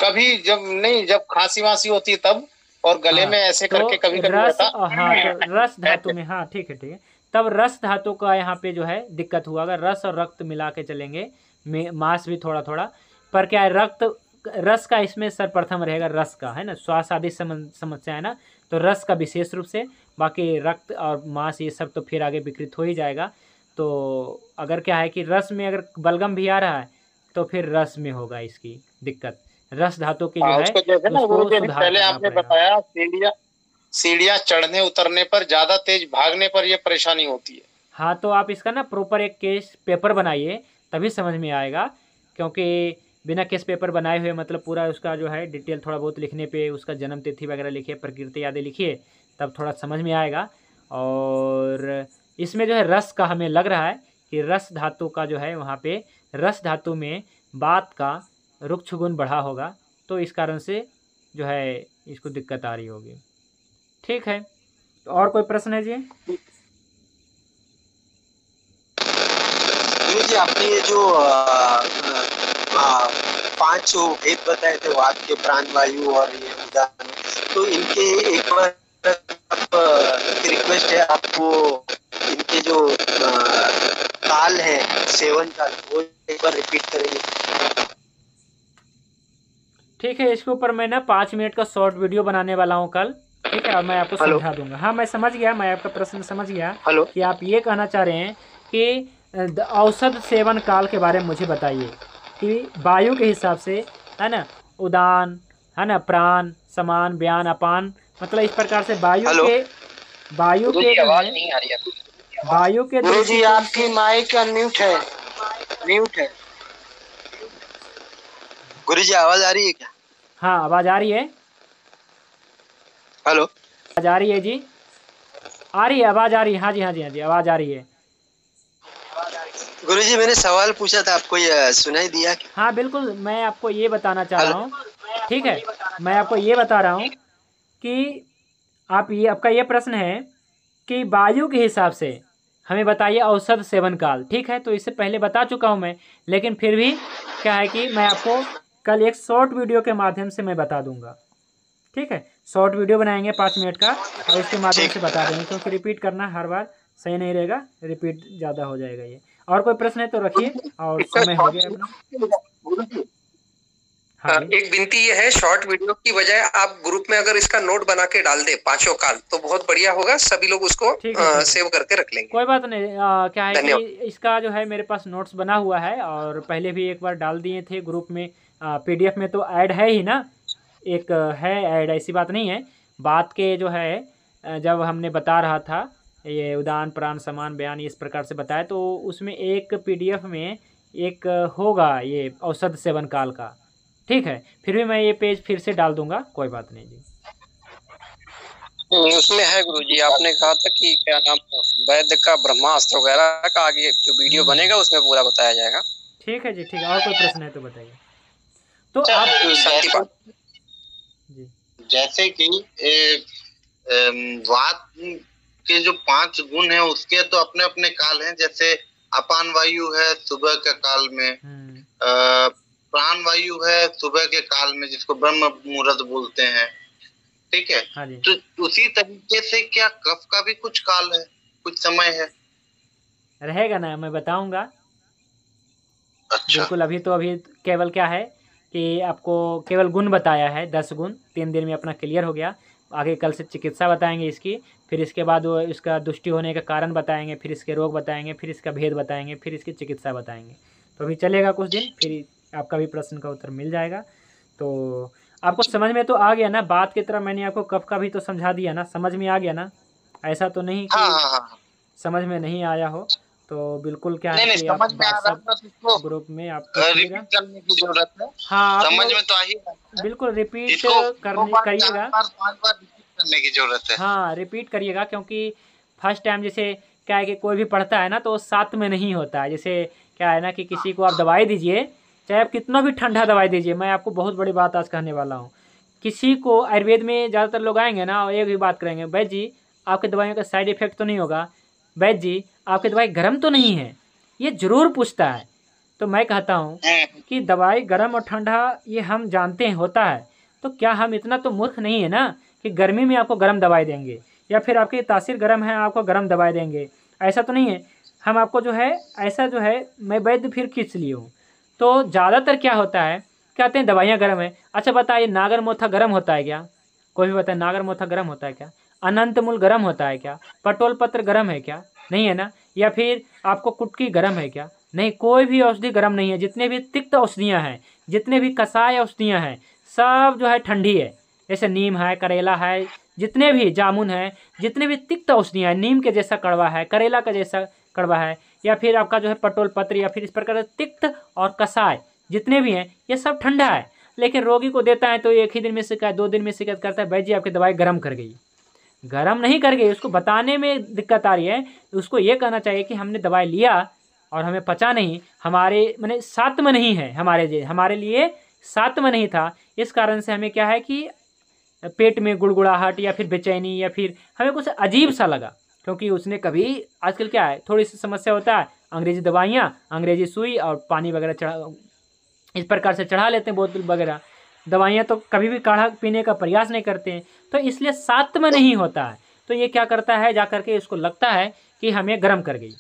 कभी जब खांसी वासी होती है तब, और गले में ऐसे करके कभी कभी रस, होता। हाँ तो रस धातु में, हाँ ठीक है, तब रस धातु का यहाँ पे जो है दिक्कत हुआ। अगर रस और रक्त मिला के चलेंगे, मांस भी थोड़ा थोड़ा, पर क्या है रस का इसमें सर्वप्रथम रहेगा, रस का है ना, श्वास आदि समस्या है ना, तो रस का विशेष रूप से, बाकी रक्त और मांस ये सब तो फिर आगे विकृत हो ही जाएगा। तो अगर क्या है कि रस में अगर बलगम भी आ रहा है तो फिर रस में होगा इसकी दिक्कत, रस धातु की जो है उसको जैसे ना उसको गुरुजी सुधार पहले करना आपने पड़ेगा। बताया सीढ़ियाँ चढ़ने उतरने पर, ज्यादा तेज भागने पर ये परेशानी होती है। हाँ तो आप इसका ना प्रॉपर एक केस पेपर बनाइए, तभी समझ में आएगा, क्योंकि बिना केस पेपर बनाए हुए मतलब पूरा उसका जो है डिटेल थोड़ा बहुत लिखने पे, उसका जन्म तिथि वगैरह लिखिए, प्रकृति आदि लिखिए, तब थोड़ा समझ में आएगा। और इसमें जो है रस का हमें लग रहा है कि रस धातु का जो है वहाँ पे रस धातु में बात का रुक्ष गुण बढ़ा होगा, तो इस कारण से जो है इसको दिक्कत आ रही होगी। ठीक है, तो और कोई प्रश्न है जी? जी आपने ये जो 5 भेद बताए थे, वात के, प्राण वायु और ये उदान, तो इनके एक बार रिक्वेस्ट है आपको, इनके जो काल है, सेवन काल, वो एक बार रिपीट करेंगे। ठीक है, इसके ऊपर मैं ना 5 मिनट का शॉर्ट वीडियो बनाने वाला हूँ कल, ठीक है, और मैं आपको समझा दूंगा। हाँ मैं समझ गया, मैं आपका प्रश्न समझ गया कि आप ये कहना चाह रहे हैं कि औषध सेवन काल के बारे में मुझे बताइए कि वायु के हिसाब से है ना, उदान है ना, प्राण, समान, व्यान, अपान, मतलब इस प्रकार से वायु के आवाज नहीं आ रही है। वायु के गुरुजी आपकी माइक अनम्यूट है, म्यूट है। गुरुजी आवाज आ रही है क्या? हाँ आवाज आ रही है। हेलो, आवाज आ रही है जी, आ रही है आवाज, आ रही है। हाँ जी हाँ जी हाँ जी, आवाज आ रही है। गुरुजी मैंने सवाल पूछा था, आपको ये सुनाई दिया क्या? हाँ बिल्कुल, मैं आपको ये बताना चाह रहा हूँ, ठीक है, मैं आपको ये बता रहा हूँ कि आपका ये प्रश्न है कि वायु के हिसाब से हमें बताइए औषध सेवन काल, ठीक है, तो इससे पहले बता चुका हूँ मैं, लेकिन फिर भी क्या है कि मैं आपको कल एक शॉर्ट वीडियो के माध्यम से मैं बता दूंगा, ठीक है, शॉर्ट वीडियो बनाएंगे 5 मिनट का और इसके माध्यम से बता देंगे, क्योंकि रिपीट करना हर बार सही नहीं रहेगा, रिपीट ज़्यादा हो जाएगा ये। और कोई प्रश्न है तो रखिए, और समय हो गया अपना। हाँ एक विनती ये है, शॉर्ट वीडियो की बजाय आप ग्रुप में अगर इसका नोट बना के डाल दे 5 काल तो बहुत बढ़िया होगा, सभी लोग उसको सेव करके रख लेंगे। कोई बात नहीं, क्या है कि इसका जो है मेरे पास नोट्स बना हुआ है, और पहले भी एक बार डाल दिए थे ग्रुप में, PDF में तो ऐड है ही ना, एक है ऐड, ऐसी बात नहीं है। बात के जो है जब हमने बता रहा था ये उदान, प्राण, समान, बयान, इस प्रकार से बताया, तो उसमें एक PDF में एक होगा ये औषध सेवन काल का, ठीक है, फिर भी मैं ये पेज फिर से डाल दूंगा, कोई बात नहीं जी। उसमें है गुरुजी, आपने कहा था कि क्या नाम, वैद्य का ब्रह्मास्त्र वगैरह का आगे जो वीडियो बनेगा उसमें पूरा बताया जाएगा। ठीक है जी, ठीक है, और कोई प्रश्न है तो बताइए। तो आप जी, जैसे कि वात के जो 5 गुण हैं उसके तो अपने अपने काल हैं, जैसे अपान वायु है सुबह के काल में, प्राण वायु है सुबह के काल में जिसको ब्रह्म मुहूर्त बोलते हैं, ठीक है। हाँ, तो उसी तरीके से क्या कफ का भी कुछ काल है, कुछ समय है? रहेगा ना, मैं बताऊंगा। अच्छा, बिल्कुल, अभी केवल क्या है कि आपको केवल गुण बताया है, 10 गुण 3 दिन में अपना क्लियर हो गया। आगे कल से चिकित्सा बताएंगे इसकी, फिर इसके बाद वो इसका दुष्टि होने का कारण बताएंगे, फिर इसके रोग बताएंगे, फिर इसका भेद बताएंगे, फिर इसकी चिकित्सा बताएंगे। तो अभी चलेगा कुछ दिन, फिर आपका भी प्रश्न का उत्तर मिल जाएगा। तो आपको समझ में तो आ गया ना, बात की तरह मैंने आपको कफ का भी तो समझा दिया ना, समझ में आ गया ना, ऐसा तो नहीं कि समझ में नहीं आया हो। तो बिल्कुल क्या है कि आप ग्रुप में आप रिपीट करने की जरूरत है। हाँ, समझ में तो आ ही बिल्कुल रिपीट करिएगा, करने की जरूरत है। हाँ रिपीट करिएगा, क्योंकि फर्स्ट टाइम जैसे क्या है कि कोई भी पढ़ता है ना तो साथ में नहीं होता है। जैसे क्या है ना कि किसी को आप दवाई दीजिए, चाहे आप कितना भी ठंडा दवाई दीजिए, मैं आपको बहुत बड़ी बात आज कहने वाला हूँ। किसी को आयुर्वेद में ज़्यादातर लोग आएंगे ना और एक ही बात करेंगे, वैद्य जी आपके दवाइयों का साइड इफेक्ट तो नहीं होगा, वैद्य जी आपकी दवाई गर्म तो नहीं है, ये ज़रूर पूछता है। तो मैं कहता हूँ कि दवाई गर्म और ठंडा ये हम जानते हैं होता है, तो क्या हम इतना तो मूर्ख नहीं है ना कि गर्मी में आपको गर्म दवाई देंगे या फिर आपकी तासीर गर्म है आपको गर्म दवाई देंगे, ऐसा तो नहीं है। हम आपको जो है ऐसा जो है मैं वैद्य फिर खींच लिए हूँ। तो ज़्यादातर क्या होता है, कहते हैं दवाइयाँ गर्म है। अच्छा बताइए नागर मोथा गर्म होता है क्या? कोई भी बताए नागर मोथा गर्म होता है क्या? अनंत मूल गर्म होता है क्या? पटोल पत्र गर्म है क्या? नहीं है ना। या फिर आपको कुटकी गर्म है क्या? नहीं, कोई भी औषधि गर्म नहीं है। जितने भी तिक्त औषधियाँ हैं, जितने भी कसाय औषधियाँ हैं, सब जो है ठंडी है। जैसे नीम है, करेला है, जितने भी जामुन है, जितने भी तिक्त औषधियाँ हैं, नीम के जैसा कड़वा है, करेला का जैसा कड़वा है, या फिर आपका जो है पटोल पत्र या फिर इस प्रकार से तिक्त और कसाय जितने भी हैं ये सब ठंडा है। लेकिन रोगी को देता है तो 1 ही दिन में शिकायत, 2 दिन में शिकायत करता है, भाई जी आपकी दवाई गर्म कर गई। गर्म नहीं कर गई, उसको बताने में दिक्कत आ रही है। उसको ये कहना चाहिए कि हमने दवाई लिया और हमें पचा नहीं, हमारे मैंने सात्व नहीं है, हमारे लिए सात्व नहीं था, इस कारण से हमें क्या है कि पेट में गुड़गुड़ाहट या फिर बेचैनी या फिर हमें कुछ अजीब सा लगा, क्योंकि उसने कभी आजकल क्या है थोड़ी सी समस्या होता है, अंग्रेजी दवाइयाँ, अंग्रेजी सुई और पानी वगैरह चढ़ा इस प्रकार से चढ़ा लेते हैं बोतल वगैरह। दवाइयाँ तो कभी भी काढ़ा पीने का प्रयास नहीं करते हैं, तो इसलिए सात्व नहीं होता है। तो ये क्या करता है, जा करके इसको लगता है कि हमें गर्म कर गई,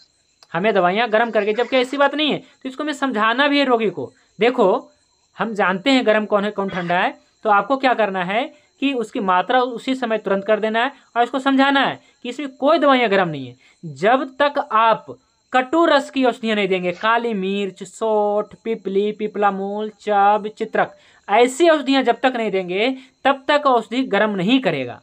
हमें दवाइयाँ गर्म कर गई, जबकि ऐसी बात नहीं है। तो इसको मैं समझाना भी है रोगी को, देखो हम जानते हैं गर्म कौन है कौन ठंडा है, तो आपको क्या करना है कि उसकी मात्रा उसी समय तुरंत कर देना है और इसको समझाना है कि इसमें कोई दवाइयाँ गर्म नहीं है। जब तक आप कटु रस की औषधियाँ नहीं देंगे, काली मिर्च, सोंठ, पिपली, पिपलामूल, चब, चित्रक, ऐसी औषधियाँ जब तक नहीं देंगे तब तक औषधि गर्म नहीं करेगा।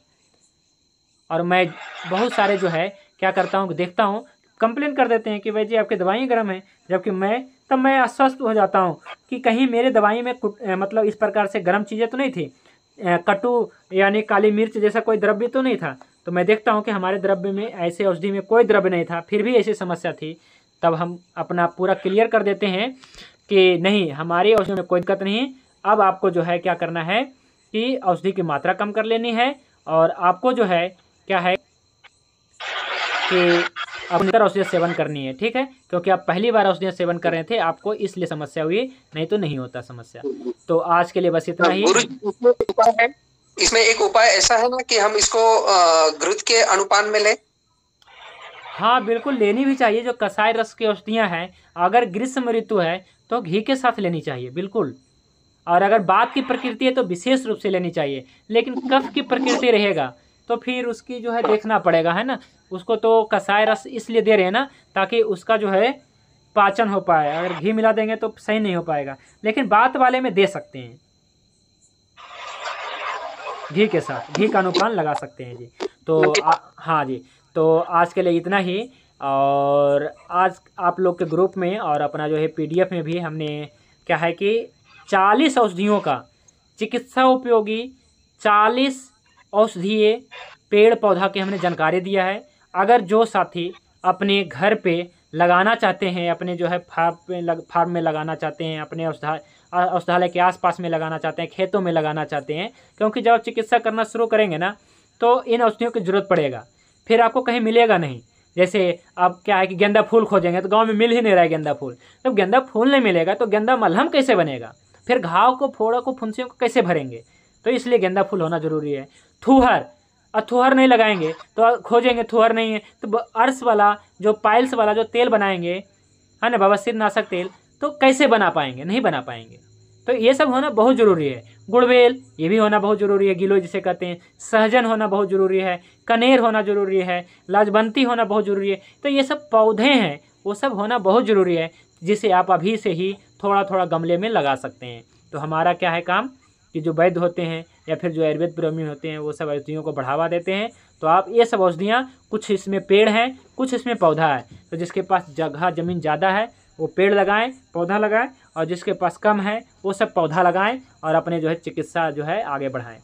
और मैं बहुत सारे जो है क्या करता हूँ, देखता हूँ कंप्लेन कर देते हैं कि भाई जी आपकी दवाई गर्म है, जबकि मैं अस्वस्थ हो जाता हूँ कि कहीं मेरे दवाई में मतलब इस प्रकार से गर्म चीज़ें तो नहीं थी, कटु यानी काली मिर्च जैसा कोई द्रव्य तो नहीं था। तो मैं देखता हूँ कि हमारे द्रव्य में, ऐसे औषधि में कोई द्रव्य नहीं था, फिर भी ऐसी समस्या थी, तब हम अपना पूरा क्लियर कर देते हैं कि नहीं हमारी औषधि में कोई दिक्कत नहीं। अब आपको जो है क्या करना है कि औषधि की मात्रा कम कर लेनी है और आपको जो है क्या है कि अपनी औषधि सेवन करनी है, ठीक है, क्योंकि आप पहली बार औषधि सेवन कर रहे थे, आपको इसलिए समस्या हुई, नहीं तो नहीं होता समस्या। तो आज के लिए बस इतना ही। इसमें एक उपाय ऐसा है ना कि हम इसको घृत के अनुपान में लें। हाँ बिल्कुल लेनी भी चाहिए। जो कसाय रस की औषधियाँ हैं, अगर ग्रीष्म ऋतु है तो घी के साथ लेनी चाहिए बिल्कुल, और अगर बात की प्रकृति है तो विशेष रूप से लेनी चाहिए। लेकिन कफ की प्रकृति रहेगा तो फिर उसकी जो है देखना पड़ेगा, है ना। उसको तो कसाय रस इसलिए दे रहे हैं ना ताकि उसका जो है पाचन हो पाए, अगर घी मिला देंगे तो सही नहीं हो पाएगा। लेकिन बात वाले में दे सकते हैं, घी के साथ घी का अनुपान लगा सकते हैं जी। तो हाँ जी, तो आज के लिए इतना ही। और आज आप लोग के ग्रुप में और अपना जो है PDF में भी हमने क्या है कि 40 औषधियों का चिकित्सा उपयोगी 40 औषधीय पेड़ पौधा की हमने जानकारी दिया है। अगर जो साथी अपने घर पे लगाना चाहते हैं, अपने जो है फार्म में लगाना चाहते हैं, अपने औषधालय के आसपास में लगाना चाहते हैं, खेतों में लगाना चाहते हैं, क्योंकि जब आप चिकित्सा करना शुरू करेंगे ना तो इन औषधियों की ज़रूरत पड़ेगा, फिर आपको कहीं मिलेगा नहीं। जैसे अब क्या है कि गेंदा फूल खोजेंगे तो गांव में मिल ही नहीं रहा है गेंदा फूल, तो गेंदा फूल नहीं मिलेगा तो गेंदा मलहम कैसे बनेगा, फिर घाव को, फोड़ा को, फुंसियों को कैसे भरेंगे। तो इसलिए गेंदा फूल होना ज़रूरी है। थुहर, और थुहर नहीं लगाएंगे तो खोजेंगे थुहर नहीं है, तो अर्स वाला जो पाइल्स वाला जो तेल बनाएंगे, है ना, बवासीर नाशक तेल, तो कैसे बना पाएंगे, नहीं बना पाएंगे। तो ये सब होना बहुत ज़रूरी है। गुड़बेल ये भी होना बहुत ज़रूरी है, गिलो जिसे कहते हैं। सहजन होना बहुत ज़रूरी है, कनेर होना ज़रूरी है, लाजबंती होना बहुत ज़रूरी है। तो ये सब पौधे हैं, वो सब होना बहुत ज़रूरी है, जिसे आप अभी से ही थोड़ा थोड़ा गमले में लगा सकते हैं। तो हमारा क्या है काम कि जो वैद्य होते हैं या फिर जो आयुर्वेद प्रेमी होते हैं वो सब औषधियों को बढ़ावा देते हैं। तो आप ये सब औषधियाँ, कुछ इसमें पेड़ हैं, कुछ इसमें पौधा है, तो जिसके पास जगह ज़मीन ज़्यादा है वो पेड़ लगाएं, पौधा लगाएं, और जिसके पास कम है वो सब पौधा लगाएं और अपने जो है चिकित्सा जो है आगे बढ़ाएं।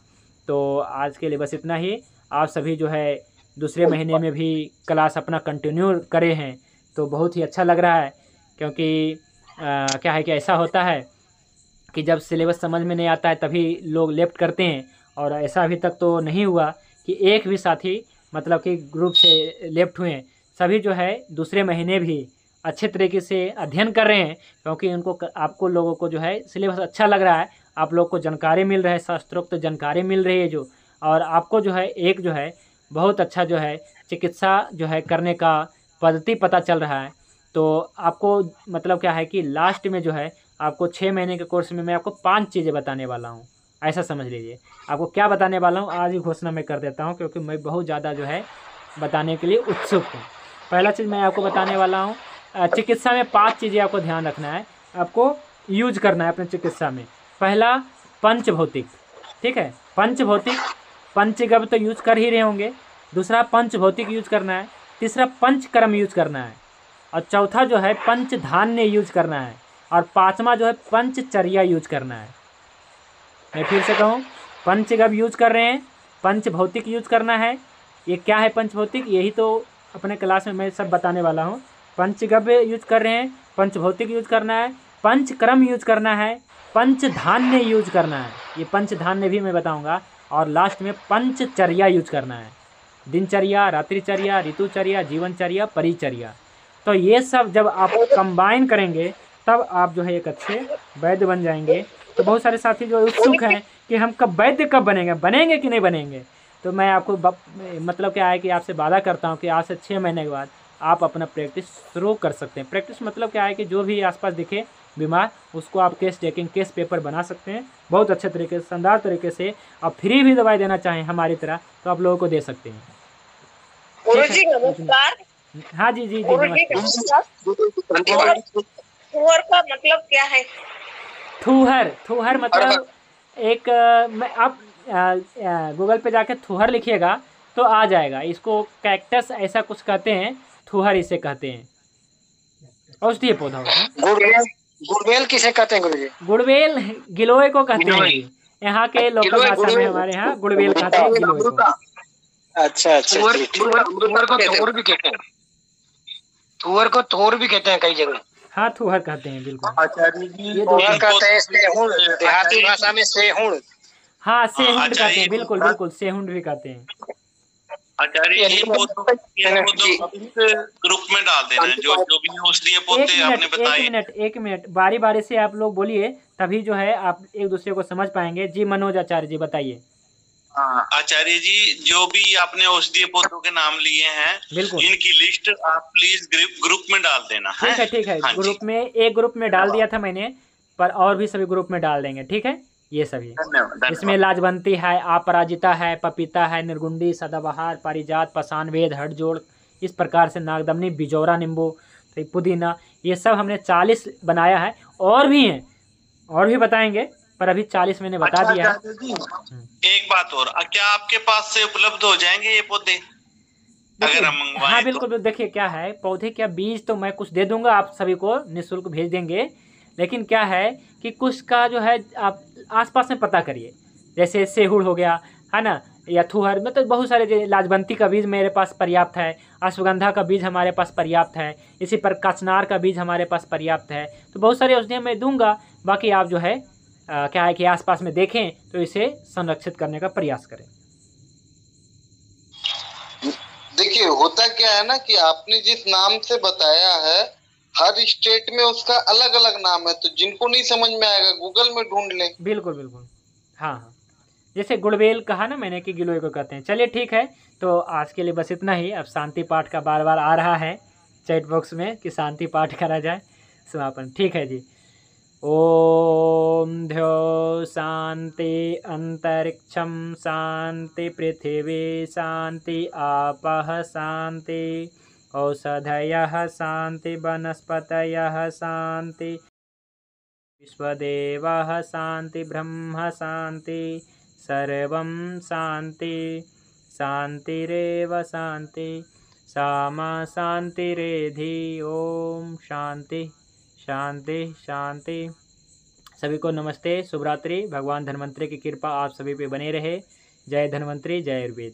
तो आज के लिए बस इतना ही। आप सभी जो है दूसरे महीने में भी क्लास अपना कंटिन्यू करे हैं तो बहुत ही अच्छा लग रहा है, क्योंकि क्या है कि ऐसा होता है कि जब सिलेबस समझ में नहीं आता है तभी लोग लेफ्ट करते हैं, और ऐसा अभी तक तो नहीं हुआ कि एक भी साथी मतलब कि ग्रुप से लेफ्ट हुए। सभी जो है दूसरे महीने भी अच्छे तरीके से अध्ययन कर रहे हैं, क्योंकि उनको आपको लोगों को जो है सिलेबस अच्छा लग रहा है, आप लोग को जानकारी मिल रहा है, शास्त्रोक्त जानकारी मिल रही है जो, और आपको जो है एक जो है बहुत अच्छा जो है चिकित्सा जो है करने का पद्धति पता चल रहा है। तो आपको मतलब क्या है कि लास्ट में जो है आपको 6 महीने के कोर्स में मैं आपको 5 चीज़ें बताने वाला हूँ, ऐसा समझ लीजिए। आपको क्या बताने वाला हूँ आज ही घोषणा मैं कर देता हूँ, क्योंकि मैं बहुत ज़्यादा जो है बताने के लिए उत्सुक हूँ। पहला चीज़ मैं आपको बताने वाला हूँ, चिकित्सा में 5 चीज़ें आपको ध्यान रखना है, आपको यूज करना है अपने चिकित्सा में। पहला पंचभौतिक, ठीक है, पंचभौतिक, पंचगव्य तो यूज कर ही रहे होंगे। दूसरा पंचभौतिक यूज करना है। तीसरा पंचकर्म यूज करना है। और चौथा जो है पंचधान्य यूज करना है। और पांचवा जो है पंचचर्या यूज करना है। मैं फिर से कहूँ, पंचगव्य यूज कर रहे हैं, पंचभौतिक यूज करना है। ये क्या है पंचभौतिक, यही तो अपने क्लास में मैं सब बताने वाला हूँ। पंचगव्य यूज कर रहे हैं, पंचभौतिक यूज करना है, पंचकर्म यूज करना है, पंचधान्य यूज करना है, ये पंचधान्य भी मैं बताऊंगा। और लास्ट में पंचचर्या यूज करना है, दिनचर्या, रात्रिचर्या, ऋतुचर्या, जीवनचर्या, परिचर्या। तो ये सब जब आप कंबाइन करेंगे तब आप जो है एक अच्छे वैद्य बन जाएंगे। तो बहुत सारे साथी जो उत्सुक हैं कि हम कब वैद्य कब बनेंगे कि नहीं बनेंगे। तो मैं आपको मतलब क्या है कि आपसे वादा करता हूँ कि आज से 6 महीने के बाद आप अपना प्रैक्टिस शुरू कर सकते हैं। प्रैक्टिस मतलब क्या है कि जो भी आसपास दिखे बीमार, उसको आप केस टेकिंग केस पेपर बना सकते हैं बहुत अच्छे तरीके से, शानदार तरीके से। आप फ्री भी दवाई देना चाहें हमारी तरह तो आप लोगों को दे सकते हैं। गुरुजी नमस्कार। हाँ जी जी जी नमस्कार। थूहर का मतलब क्या है? थूहर मतलब एक आप गूगल पे जाके थूहर लिखिएगा तो आ जाएगा। इसको कैक्टस ऐसा कुछ कहते हैं, थूहर इसे कहते हैं, औषधीय पौधा होता है। गुड़बेल किसे कहते हैं गुरुजी? गुड़बेल गिलोय को कहते हैं, यहाँ के लोकल भाषा में हमारे यहाँ गुड़बेल कहते हैं गिलोय को। अच्छा अच्छा, थूहर को थोर भी कहते हैं कई जगह। हाँ थूहर कहते हैं बिल्कुल। आचार्य जी कहते हैं सेहुण, देहाती भाषा में सेहुण। हाँ सेहुंड कहते हैं, बिल्कुल बिल्कुल सेहुंड भी कहते हैं। आचार्य जी ग्रुप में डाल देना है जो भी औषधीय पौधे आपने बताए। एक मिनट बारी बारी से आप लोग बोलिए, तभी जो है आप एक दूसरे को समझ पाएंगे। जी मनोज आचार्य जी बताइए। आचार्य जी जो भी आपने औषधीय पौधों के नाम लिए हैं इनकी लिस्ट आप प्लीज ग्रुप में डाल देना। ठीक है ग्रुप में, एक ग्रुप में डाल दिया था मैंने, पर और भी सभी ग्रुप में डाल देंगे, ठीक है। ये सभी इसमें लाजवंती है, अपराजिता है, पपीता है, निर्गुंडी, सदाबहार, पारिजात, पसान, वेद, हटजोड़, इस प्रकार से नागदमनी, बिजौरा, नींबू, पुदीना, ये सब हमने 40 बनाया है। और भी हैं, और भी बताएंगे, पर अभी 40 मैंने बता दिया है। एक बात और, क्या आपके पास से उपलब्ध हो जाएंगे ये पौधे अगर हम मंगवाएं? हाँ बिल्कुल। देखिए क्या है, पौधे क्या बीज तो मैं कुछ दे दूंगा, आप सभी को निःशुल्क भेज देंगे। लेकिन क्या है कि कुछ का जो है आप आसपास में पता करिए, जैसे सेहुड़ हो गया है ना, या थूहर, मतलब बहुत सारे, लाजवंती का बीज मेरे पास पर्याप्त है, अश्वगंधा का बीज हमारे पास पर्याप्त है, इसी पर कचनार का बीज हमारे पास पर्याप्त है। तो बहुत सारी औषधियाँ मैं दूंगा। बाकी आप जो है क्या है कि आसपास में देखें तो इसे संरक्षित करने का प्रयास करें। देखिए होता क्या है ना कि आपने जिस नाम से बताया है हर स्टेट में उसका अलग अलग नाम है, तो जिनको नहीं समझ में आएगा गूगल में ढूंढ लें। बिल्कुल बिल्कुल, हाँ। जैसे गुड़बेल कहा ना मैंने कि गिलोय को कहते हैं। चलिए ठीक है, तो आज के लिए बस इतना ही। अब शांति पाठ का बार बार आ रहा है चैट बॉक्स में कि शांति पाठ करा जाए, समापन। ठीक है जी। ओम ध्यो शांति अंतरिक्षम शांति पृथिवी शांति आपः शांति औषधयः शांति वनस्पतयः शांति विश्वदेवः शांति ब्रह्म शांति सर्वं शांति शांतिरेव शांति सामा शांतिरेधि। ओम शांति शांति शांति। सभी को नमस्ते, शुभ रात्रि। भगवान धन्वंतरी की कृपा आप सभी पे बने रहे। जय धन्वंतरी, जय आयुर्वेद।